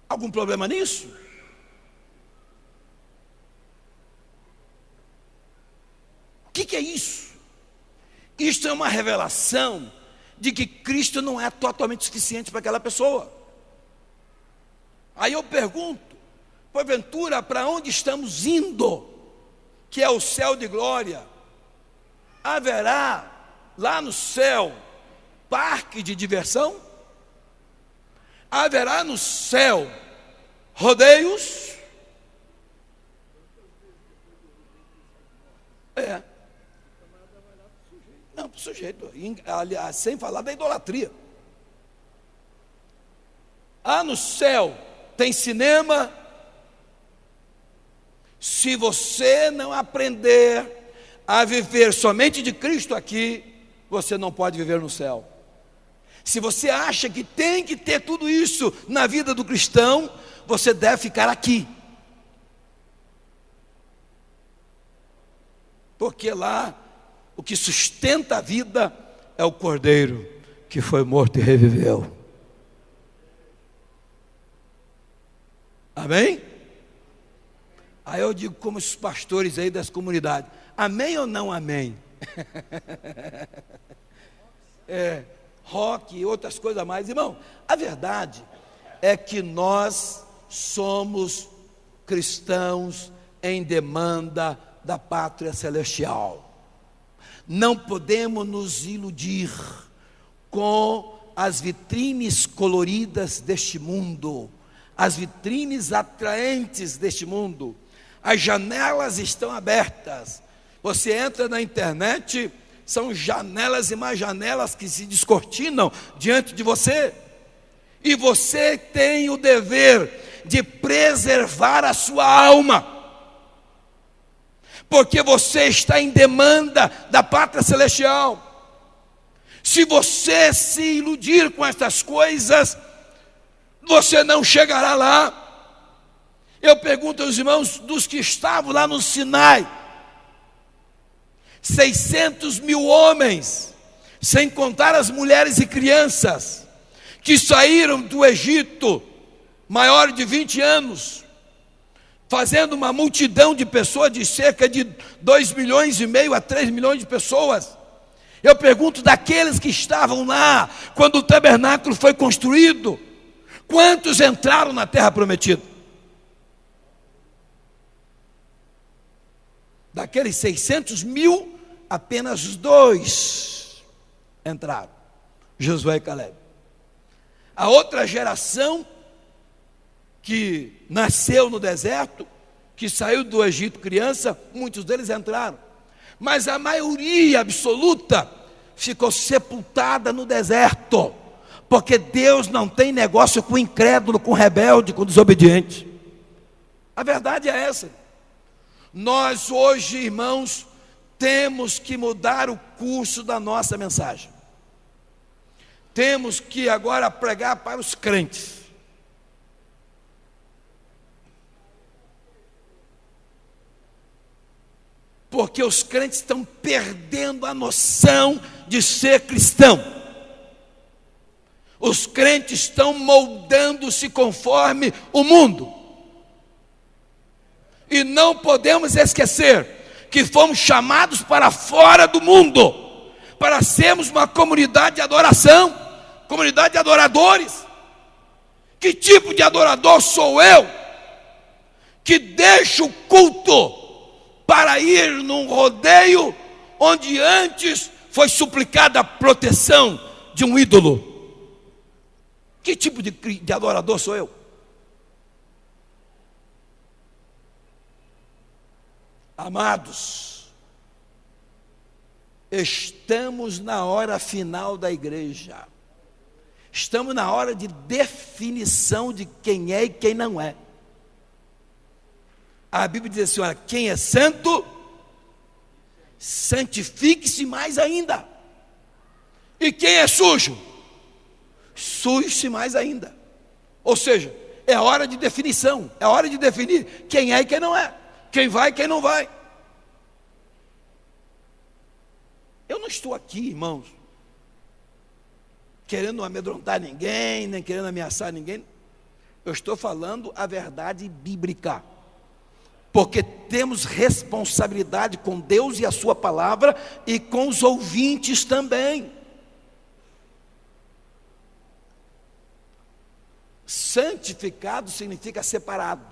Algum problema nisso? O que é isso? Isto é uma revelação de que Cristo não é totalmente suficiente para aquela pessoa. Aí eu pergunto, porventura, para onde estamos indo, que é o céu de glória? Haverá lá no céu parque de diversão? Haverá no céu rodeios? Não, para o sujeito, aliás, sem falar da idolatria. No céu tem cinema. Se você não aprender a viver somente de Cristo aqui, você não pode viver no céu. Se você acha que tem que ter tudo isso na vida do cristão, você deve ficar aqui. Porque lá, o que sustenta a vida é o Cordeiro, que foi morto e reviveu. Amém? Aí eu digo como os pastores aí das comunidades: amém ou não amém? Rock e outras coisas mais. Irmão, a verdade é que nós somos cristãos em demanda da pátria celestial. Não podemos nos iludir com as vitrines coloridas deste mundo, as vitrines atraentes deste mundo. As janelas estão abertas. Você entra na internet, são janelas e mais janelas que se descortinam diante de você. E você tem o dever de preservar a sua alma, porque você está em demanda da pátria celestial. Se você se iludir com estas coisas, você não chegará lá. Eu pergunto aos irmãos dos que estavam lá no Sinai, 600.000 homens, sem contar as mulheres e crianças, que saíram do Egito, maior de 20 anos, fazendo uma multidão de pessoas, de cerca de 2,5 milhões a 3 milhões de pessoas. Eu pergunto daqueles que estavam lá, quando o tabernáculo foi construído, quantos entraram na terra prometida? Daqueles 600.000, apenas 2 entraram, Josué e Caleb. A outra geração que nasceu no deserto, que saiu do Egito criança, muitos deles entraram, mas a maioria absoluta ficou sepultada no deserto, porque Deus não tem negócio com o incrédulo, com o rebelde, com o desobediente. A verdade é essa. Nós hoje, irmãos, temos que mudar o curso da nossa mensagem. Temos que agora pregar para os crentes. Porque os crentes estão perdendo a noção de ser cristão. Os crentes estão moldando-se conforme o mundo. E não podemos esquecer que fomos chamados para fora do mundo, para sermos uma comunidade de adoração, comunidade de adoradores, Que tipo de adorador sou eu que deixo o culto para ir num rodeio onde antes foi suplicada a proteção de um ídolo? Que tipo de adorador sou eu? Amados, estamos na hora final da igreja. Estamos na hora de definição de quem é e quem não é. A Bíblia diz assim: olha, quem é santo, santifique-se mais ainda. E quem é sujo, suje-se mais ainda. Ou seja, é hora de definição, é hora de definir quem é e quem não é, quem vai e quem não vai. Eu não estou aqui, irmãos, querendo amedrontar ninguém, nem querendo ameaçar ninguém. Eu estou falando a verdade bíblica, porque temos responsabilidade com Deus e a sua palavra, e com os ouvintes também. Santificado significa separado.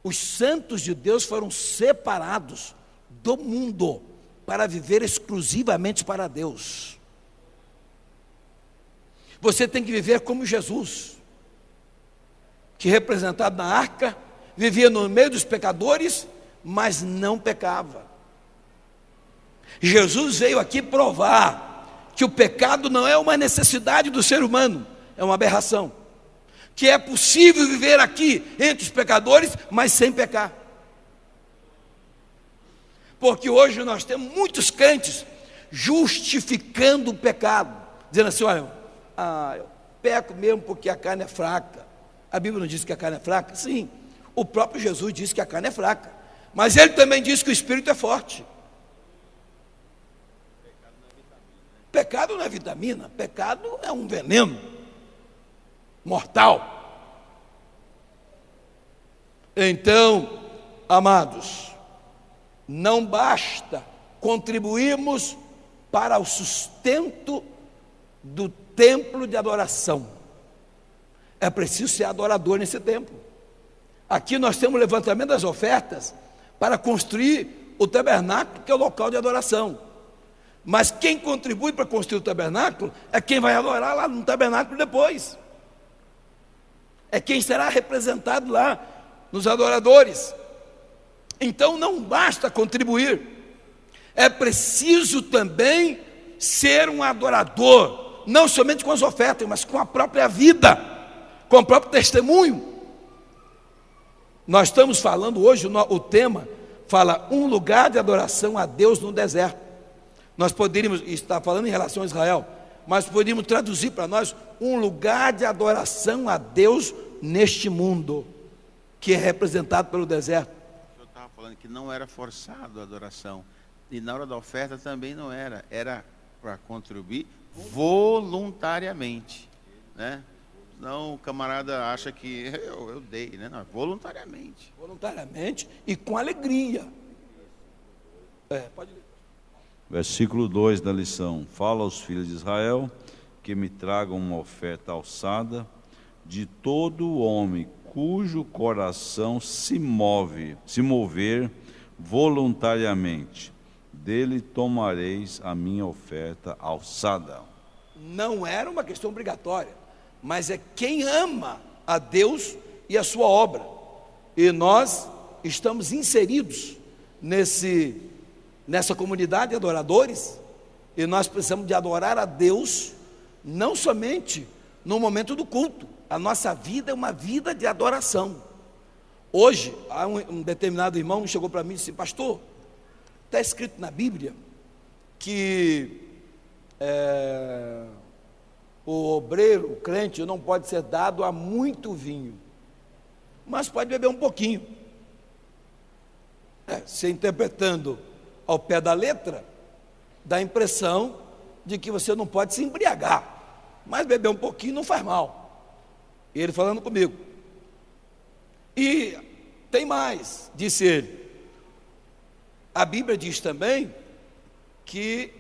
Os santos de Deus foram separados do mundo para viver exclusivamente para Deus. Você tem que viver como Jesus, que representado na arca, vivia no meio dos pecadores, mas não pecava. Jesus veio aqui provar que o pecado não é uma necessidade do ser humano, é uma aberração. Que é possível viver aqui entre os pecadores, mas sem pecar. Porque hoje nós temos muitos crentes justificando o pecado, dizendo assim: olha, eu peco mesmo porque a carne é fraca. A Bíblia não diz que a carne é fraca? Sim, o próprio Jesus disse que a carne é fraca, mas ele também disse que o espírito é forte. Pecado não é vitamina, pecado é um veneno mortal. Então, amados, não basta contribuirmos para o sustento do templo de adoração, é preciso ser adorador nesse templo. Aqui nós temos o levantamento das ofertas para construir o tabernáculo, que é o local de adoração. Mas quem contribui para construir o tabernáculo é quem vai adorar lá no tabernáculo depois. É quem será representado lá nos adoradores. Então não basta contribuir, é preciso também ser um adorador, não somente com as ofertas, mas com a própria vida, com o próprio testemunho. Nós estamos falando hoje, o tema fala um lugar de adoração a Deus no deserto. Nós poderíamos estar falando em relação a Israel, mas poderíamos traduzir para nós um lugar de adoração a Deus neste mundo, que é representado pelo deserto. O senhor estava falando que não era forçado a adoração, e na hora da oferta também não era, era para contribuir voluntariamente, né? Não, o camarada acha que eu dei, né? Não, voluntariamente. Voluntariamente e com alegria. Pode ler. Versículo 2 da lição: fala aos filhos de Israel que me tragam uma oferta alçada de todo homem cujo coração se mover voluntariamente, dele tomareis a minha oferta alçada. Não era uma questão obrigatória, mas é quem ama a Deus e a sua obra. E nós estamos inseridos nessa comunidade de adoradores, e nós precisamos de adorar a Deus, não somente no momento do culto. A nossa vida é uma vida de adoração. Hoje, um determinado irmão chegou para mim e disse: pastor, está escrito na Bíblia que o obreiro, o crente, não pode ser dado a muito vinho, mas pode beber um pouquinho. Se interpretando ao pé da letra, dá a impressão de que você não pode se embriagar, mas beber um pouquinho não faz mal. E ele falando comigo. E tem mais, disse ele. A Bíblia diz também que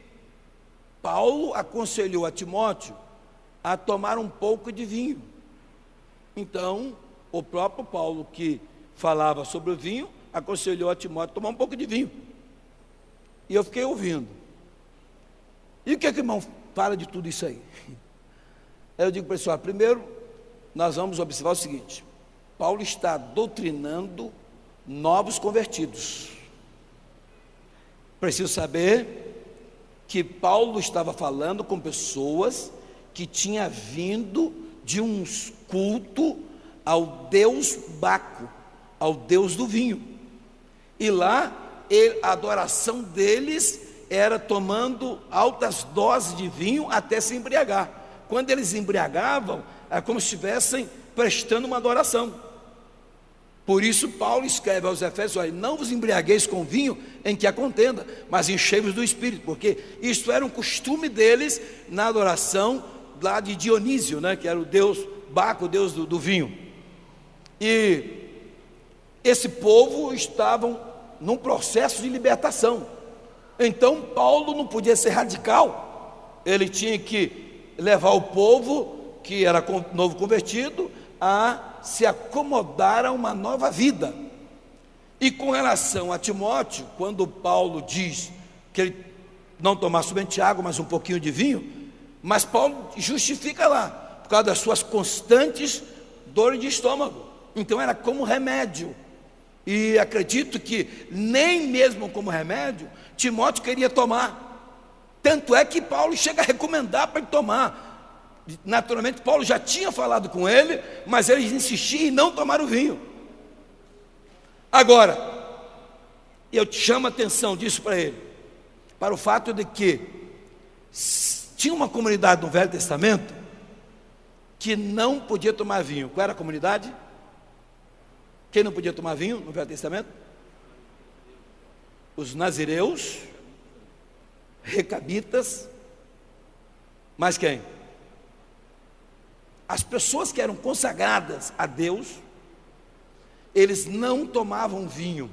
Paulo aconselhou a Timóteo a tomar um pouco de vinho, Então, o próprio Paulo, que falava sobre o vinho, aconselhou a Timóteo a tomar um pouco de vinho. E eu fiquei ouvindo. E o que é que o irmão fala de tudo isso aí? Aí eu digo para ele, pessoal, primeiro, nós vamos observar o seguinte: Paulo está doutrinando novos convertidos. Preciso saber que Paulo estava falando com pessoas que tinham vindo de um culto ao deus Baco, ao deus do vinho. E lá, a adoração deles era tomando altas doses de vinho até se embriagar. Quando eles embriagavam, é como se estivessem prestando uma adoração. Por isso Paulo escreve aos Efésios: olha, não vos embriagueis com vinho em que há contenda, mas enchei-vos do Espírito, porque isso era um costume deles na adoração lá de Dionísio, né, que era o deus Baco, o deus do vinho. E esse povo estavam num processo de libertação. Então Paulo não podia ser radical, ele tinha que levar o povo, que era novo convertido, a se acomodar a uma nova vida. E com relação a Timóteo, quando Paulo diz que ele não tomasse somente água, mas um pouquinho de vinho, mas Paulo justifica lá, por causa das suas constantes dores de estômago. Então era como remédio. E acredito que nem mesmo como remédio Timóteo queria tomar. Tanto é que Paulo chega a recomendar para ele tomar. Naturalmente Paulo já tinha falado com ele, mas ele insistia em não tomar o vinho. Agora, eu te chamo a atenção disso para ele, para o fato de que tinha uma comunidade no Velho Testamento que não podia tomar vinho. Qual era a comunidade? Quem não podia tomar vinho no Velho Testamento? Os nazireus, recabitas, mas quem? As pessoas que eram consagradas a Deus, eles não tomavam vinho,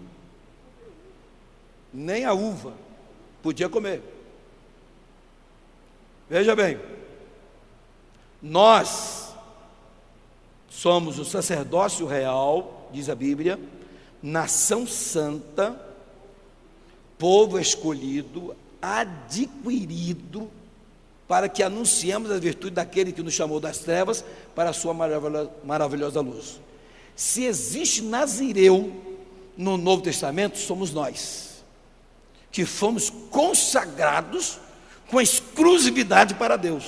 nem a uva, podia comer. Veja bem, nós somos o sacerdócio real, diz a Bíblia, nação santa, povo escolhido, adquirido, para que anunciemos a virtude daquele que nos chamou das trevas para a sua maravilhosa luz. Se existe nazireu no Novo Testamento, somos nós, que fomos consagrados com exclusividade para Deus.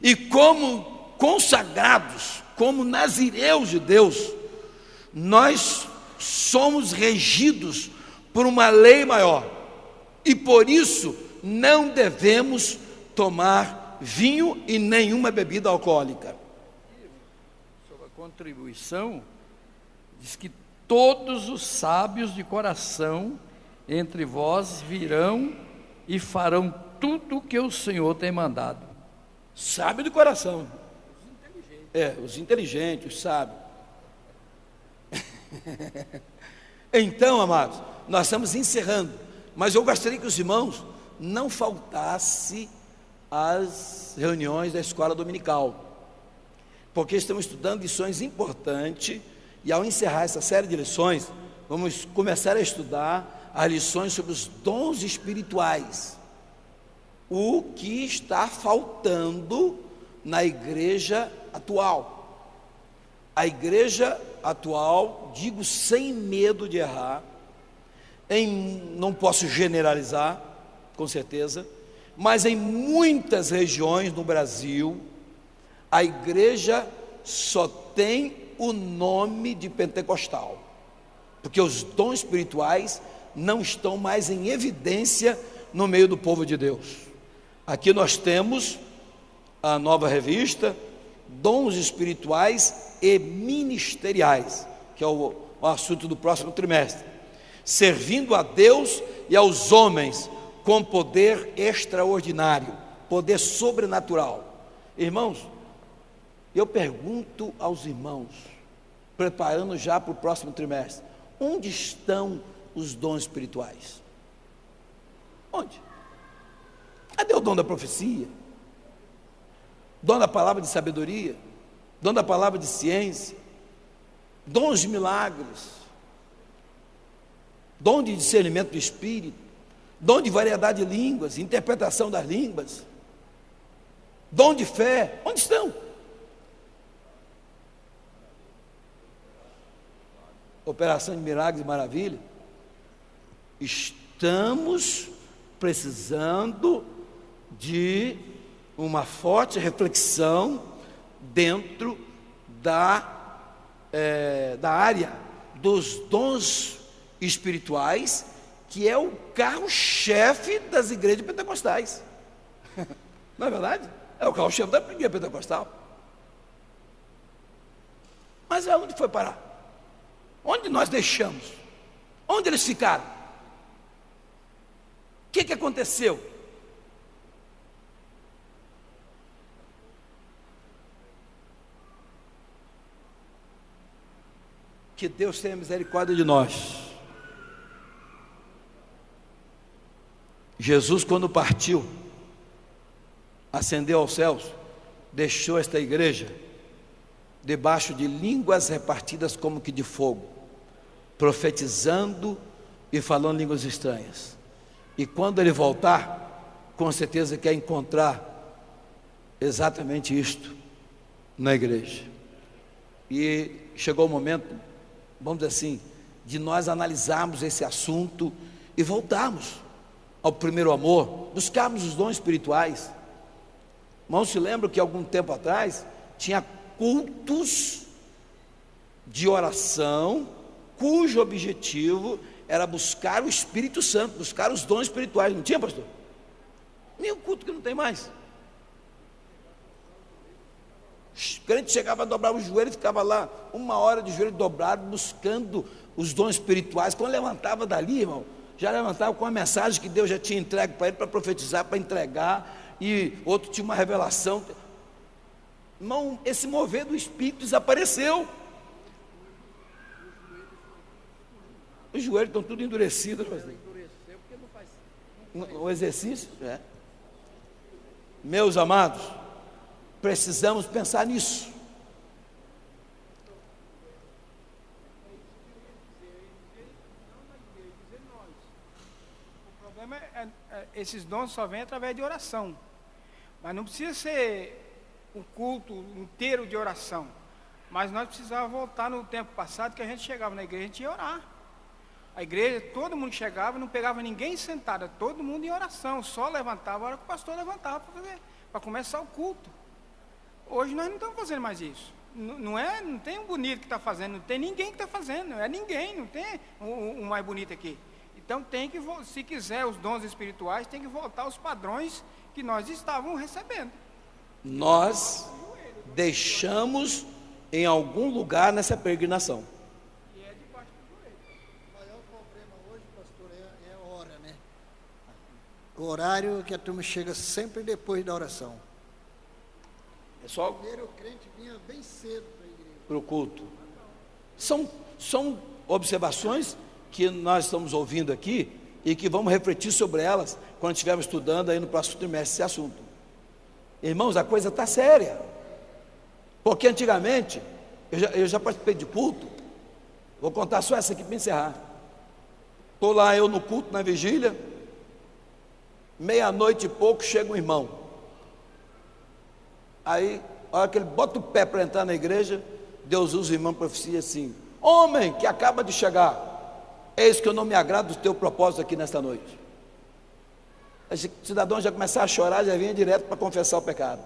E como consagrados, como nazireus de Deus, nós somos regidos por uma lei maior, e por isso não devemos tomar vinho e nenhuma bebida alcoólica. Sobre a contribuição, diz que todos os sábios de coração entre vós virão e farão tudo o que o Senhor tem mandado. Sábio de coração. Os inteligentes, os sábios. Então, amados, nós estamos encerrando, mas eu gostaria que os irmãos não faltassem às reuniões da escola dominical, porque estamos estudando lições importantes, e ao encerrar essa série de lições, vamos começar a estudar as lições sobre os dons espirituais, o que está faltando na igreja atual. A igreja atual, digo sem medo de errar, não posso generalizar, com certeza, mas em muitas regiões no Brasil, a igreja só tem o nome de pentecostal, porque os dons espirituais não estão mais em evidência no meio do povo de Deus. Aqui nós temos a nova revista, Dons Espirituais e Ministeriais, que é o assunto do próximo trimestre. Servindo a Deus e aos homens com poder extraordinário, poder sobrenatural. Irmãos, eu pergunto aos irmãos, preparando já para o próximo trimestre, onde estão os dons espirituais? Onde? Cadê o dom da profecia? Dom da palavra de sabedoria? dom da palavra de ciência, dons de milagres, dom de discernimento do Espírito, dom de variedade de línguas, interpretação das línguas, dom de fé, onde estão? Operação de milagres e maravilha. Estamos precisando de uma forte reflexão dentro da área dos dons espirituais, que é o carro-chefe das igrejas pentecostais. Não é verdade? É o carro-chefe da igreja pentecostal. Mas aonde foi parar? Onde nós deixamos? Onde eles ficaram? O que aconteceu? Que Deus tenha misericórdia de nós. Jesus, quando partiu, ascendeu aos céus, deixou esta igreja debaixo de línguas repartidas como que de fogo, profetizando e falando línguas estranhas. E quando ele voltar, com certeza quer encontrar exatamente isto na igreja. E chegou o momento, vamos dizer assim, de nós analisarmos esse assunto e voltarmos ao primeiro amor, buscarmos os dons espirituais. Irmãos, se lembram que algum tempo atrás tinha cultos de oração, cujo objetivo era buscar o Espírito Santo, buscar os dons espirituais. Não tinha, pastor? Nenhum culto que não tem mais. O crente chegava a dobrar o joelho e ficava lá 1 hora de joelho dobrado, buscando os dons espirituais. Quando levantava dali, irmão, já levantava com a mensagem que Deus já tinha entregue para ele, para profetizar, para entregar, e outro tinha uma revelação. Irmão, esse mover do Espírito desapareceu. Os joelhos estão tudo endurecidos. O exercício, Meus amados, precisamos pensar nisso. O problema esses dons só vêm através de oração. Mas não precisa ser um culto inteiro de oração. Mas nós precisávamos voltar no tempo passado, que a gente chegava na igreja, a gente ia orar. A igreja, todo mundo chegava, não pegava ninguém sentado, todo mundo em oração, só levantava a hora que o pastor levantava para começar o culto. Hoje nós não estamos fazendo mais isso. Não tem um bonito que está fazendo, não tem ninguém que está fazendo, não é ninguém, não tem um mais bonito aqui. Então tem que, se quiser os dons espirituais, tem que voltar aos padrões que nós estávamos recebendo. Nós deixamos em algum lugar nessa peregrinação. E é debaixo do joelho. O maior problema hoje, pastor, é a hora, né? O horário que a turma chega sempre depois da oração. É só Primeiro o crente vinha bem cedo para a igreja. para o culto. São observações que nós estamos ouvindo aqui e que vamos refletir sobre elas quando estivermos estudando aí no próximo trimestre esse assunto. Irmãos, a coisa está séria. Porque antigamente, eu já participei de culto, vou contar só essa aqui para encerrar. Estou lá eu no culto, na vigília, 00:30 e pouco, chega um irmão. Aí, a hora que ele bota o pé para entrar na igreja, Deus usa o irmão para profecia assim: homem que acaba de chegar, eis que eu não me agrado do teu propósito aqui nesta noite. Esse cidadão já começava a chorar, já vinha direto para confessar o pecado.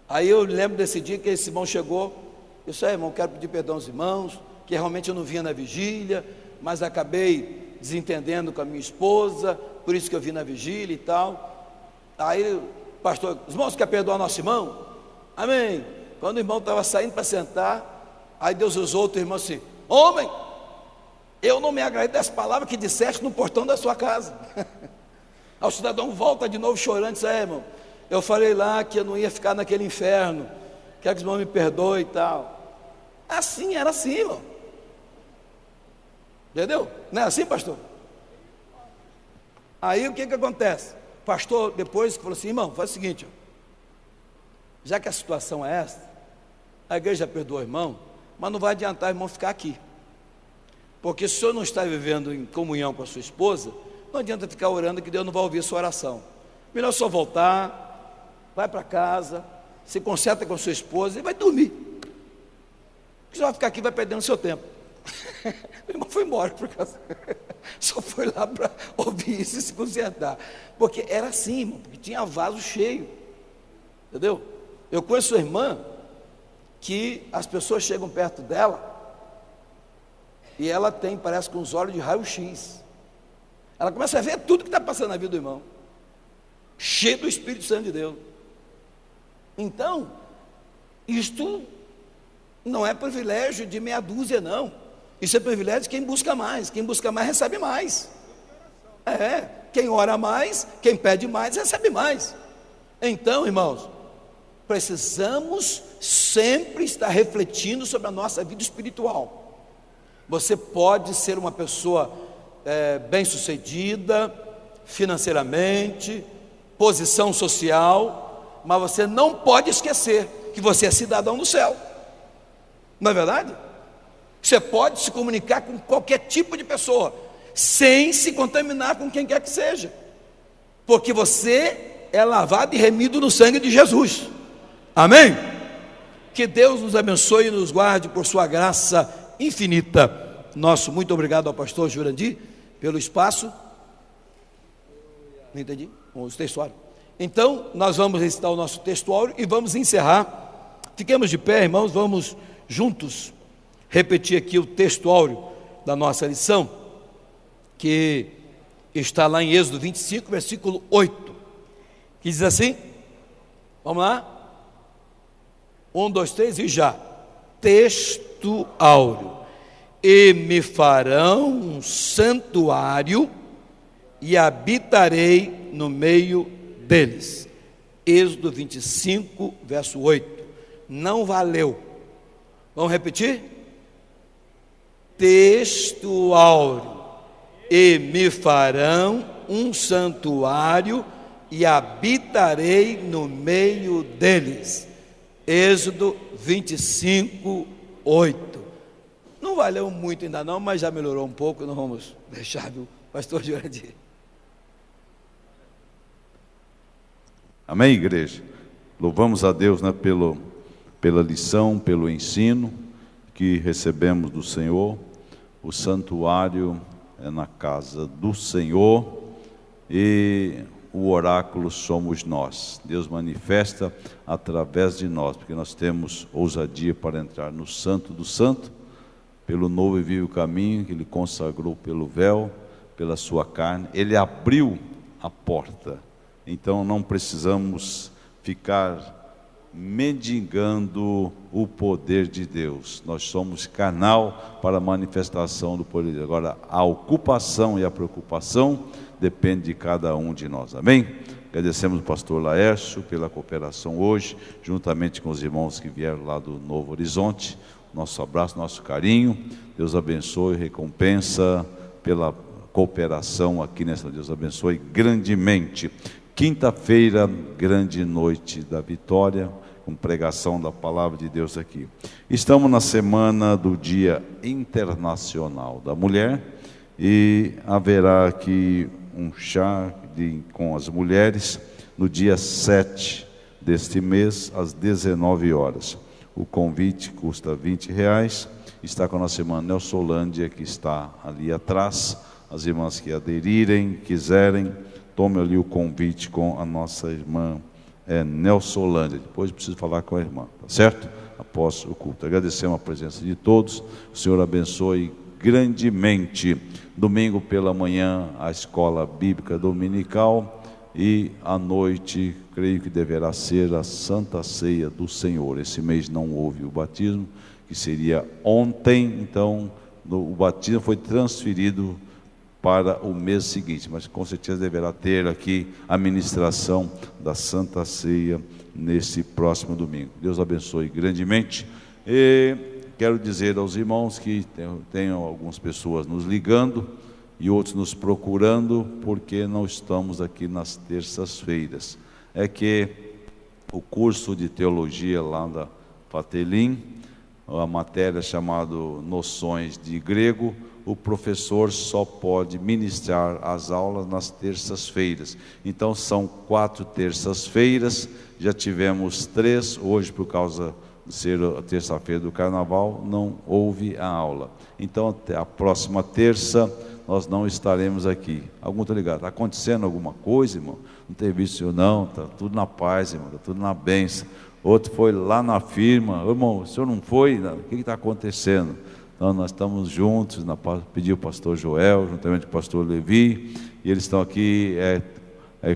Aí eu lembro desse dia que esse irmão chegou, eu disse: irmão, quero pedir perdão aos irmãos, que realmente eu não vinha na vigília, mas acabei desentendendo com a minha esposa, por isso que eu vim na vigília e tal. Aí, pastor, os irmãos querem perdoar nosso irmão? Amém. Quando o irmão estava saindo para sentar, aí Deus usou outro irmão assim: homem, eu não me agradei das palavras que disseste no portão da sua casa. Aí o cidadão volta de novo chorando e diz: irmão, eu falei lá que eu não ia ficar naquele inferno, quero que os irmãos me perdoem e tal. Assim, era assim, irmão. Entendeu? Não é assim, pastor? Aí o que acontece? O pastor depois falou assim: irmão, faz o seguinte, ó, já que a situação é essa, a igreja perdoa o irmão, mas não vai adiantar o irmão ficar aqui. Porque se o senhor não está vivendo em comunhão com a sua esposa, não adianta ficar orando que Deus não vai ouvir a sua oração. Melhor só voltar, vai para casa, se conserta com a sua esposa e vai dormir. Porque você vai ficar aqui e vai perdendo o seu tempo. O irmão foi embora por causa. Só foi lá para ouvir isso e se consertar. Porque era assim, irmão, porque tinha vaso cheio. Entendeu? Eu conheço uma irmã que as pessoas chegam perto dela e ela tem, parece com os olhos de raio-x. Ela começa a ver tudo que está passando na vida do irmão, cheio do Espírito Santo de Deus. Então, isto não é privilégio de meia dúzia, não. Isso é privilégio de quem busca mais. Quem busca mais recebe mais. Quem ora mais, quem pede mais, recebe mais. Então, irmãos, precisamos sempre estar refletindo sobre a nossa vida espiritual. Você pode ser uma pessoa bem-sucedida, financeiramente, posição social, mas você não pode esquecer que você é cidadão do céu. Não é verdade? Você pode se comunicar com qualquer tipo de pessoa, sem se contaminar com quem quer que seja, porque você é lavado e remido no sangue de Jesus. Amém? Que Deus nos abençoe e nos guarde por sua graça infinita. Nosso muito obrigado ao pastor Jurandir pelo espaço. Não entendi? O textuário. Então, nós vamos recitar o nosso textuário e vamos encerrar. Fiquemos de pé, irmãos, vamos juntos repetir aqui o textuário da nossa lição, que está lá em Êxodo 25, versículo 8, que diz assim, vamos lá? 1, 2, 3 e já. Texto áureo. E me farão um santuário e habitarei no meio deles. Êxodo 25, verso 8. Não valeu. Vamos repetir? Texto áureo. E me farão um santuário e habitarei no meio deles. Êxodo 25, 8. Não valeu muito ainda não, mas já melhorou um pouco. Não vamos deixar do pastor Jurandir. Amém, igreja? Louvamos a Deus, né, pela lição, pelo ensino que recebemos do Senhor. O santuário é na casa do Senhor e o oráculo somos nós. Deus manifesta através de nós, porque nós temos ousadia para entrar no Santo do Santo, pelo novo e vivo caminho que Ele consagrou pelo véu, pela sua carne. Ele abriu a porta. Então não precisamos ficar mendigando o poder de Deus. Nós somos canal para a manifestação do poder de Deus. Agora, a ocupação e a preocupação depende de cada um de nós. Amém? Agradecemos o pastor Laércio pela cooperação hoje, juntamente com os irmãos que vieram lá do Novo Horizonte. Nosso abraço, nosso carinho. Deus abençoe e recompensa pela cooperação aqui nessa. Deus abençoe grandemente. Quinta-feira, grande noite da vitória, com pregação da palavra de Deus aqui. Estamos na semana do Dia Internacional da Mulher e haverá aqui um chá com as mulheres no dia 7 deste mês, às 19 horas. O convite custa R$20. Está com a nossa irmã Nelsolândia, que está ali atrás. As irmãs que aderirem, quiserem, tome ali o convite com a nossa irmã Nelsolândia. Depois preciso falar com a irmã, tá certo? Após o culto. Agradecemos a presença de todos. O Senhor abençoe grandemente. Domingo pela manhã, a escola bíblica dominical. E à noite, creio que deverá ser a Santa Ceia do Senhor. Esse mês não houve o batismo, que seria ontem. Então, o batismo foi transferido para o mês seguinte, mas com certeza deverá ter aqui a ministração da Santa Ceia nesse próximo domingo. Deus abençoe grandemente. E quero dizer aos irmãos que tem algumas pessoas nos ligando e outros nos procurando, porque não estamos aqui nas terças-feiras. É que o curso de teologia lá Fatelin, a matéria chamada Noções de Grego. O professor só pode ministrar as aulas nas terças-feiras. Então são 4 terças-feiras, já tivemos 3, hoje por causa de ser a terça-feira do carnaval, não houve a aula. Então até a próxima terça nós não estaremos aqui. Algum está ligado? Está acontecendo alguma coisa, irmão? Não tem visto eu não, está tudo na paz, irmão, está tudo na bênção. Outro foi lá na firma, irmão, o senhor não foi? O que está acontecendo? Então nós estamos juntos, pediu o pastor Joel, juntamente com o pastor Levi, e eles estão aqui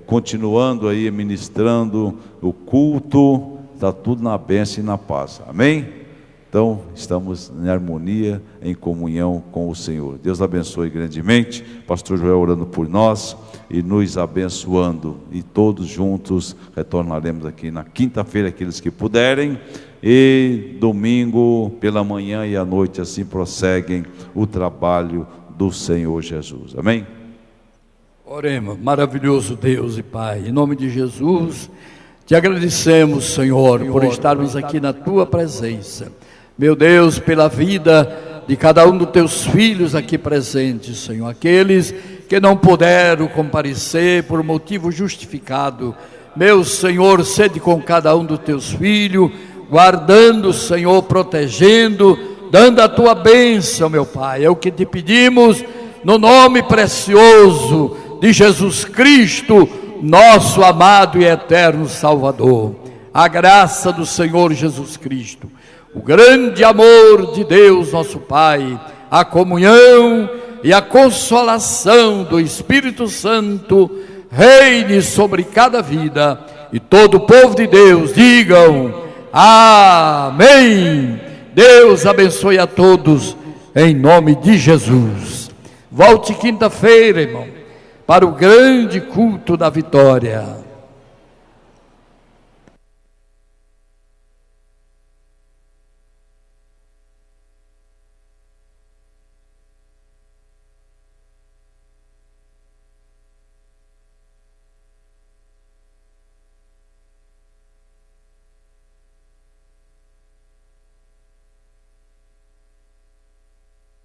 continuando aí, ministrando o culto, está tudo na bênção e na paz, amém? Então estamos em harmonia, em comunhão com o Senhor. Deus abençoe grandemente, pastor Joel orando por nós e nos abençoando, e todos juntos retornaremos aqui na quinta-feira, aqueles que puderem, e domingo pela manhã e à noite assim prosseguem o trabalho do Senhor Jesus, amém? Oremos. Maravilhoso Deus e Pai, em nome de Jesus te agradecemos, Senhor, por estarmos aqui na tua presença, meu Deus, pela vida de cada um dos teus filhos aqui presentes, Senhor, aqueles que não puderam comparecer por motivo justificado, meu Senhor, sede com cada um dos teus filhos, guardando, Senhor, protegendo, dando a tua bênção, meu Pai, é o que te pedimos, no nome precioso de Jesus Cristo, nosso amado e eterno Salvador. A graça do Senhor Jesus Cristo, o grande amor de Deus nosso Pai, a comunhão e a consolação do Espírito Santo reine sobre cada vida, e todo o povo de Deus digam amém. Deus abençoe a todos em nome de Jesus. Volte quinta-feira, irmão, para o grande culto da vitória.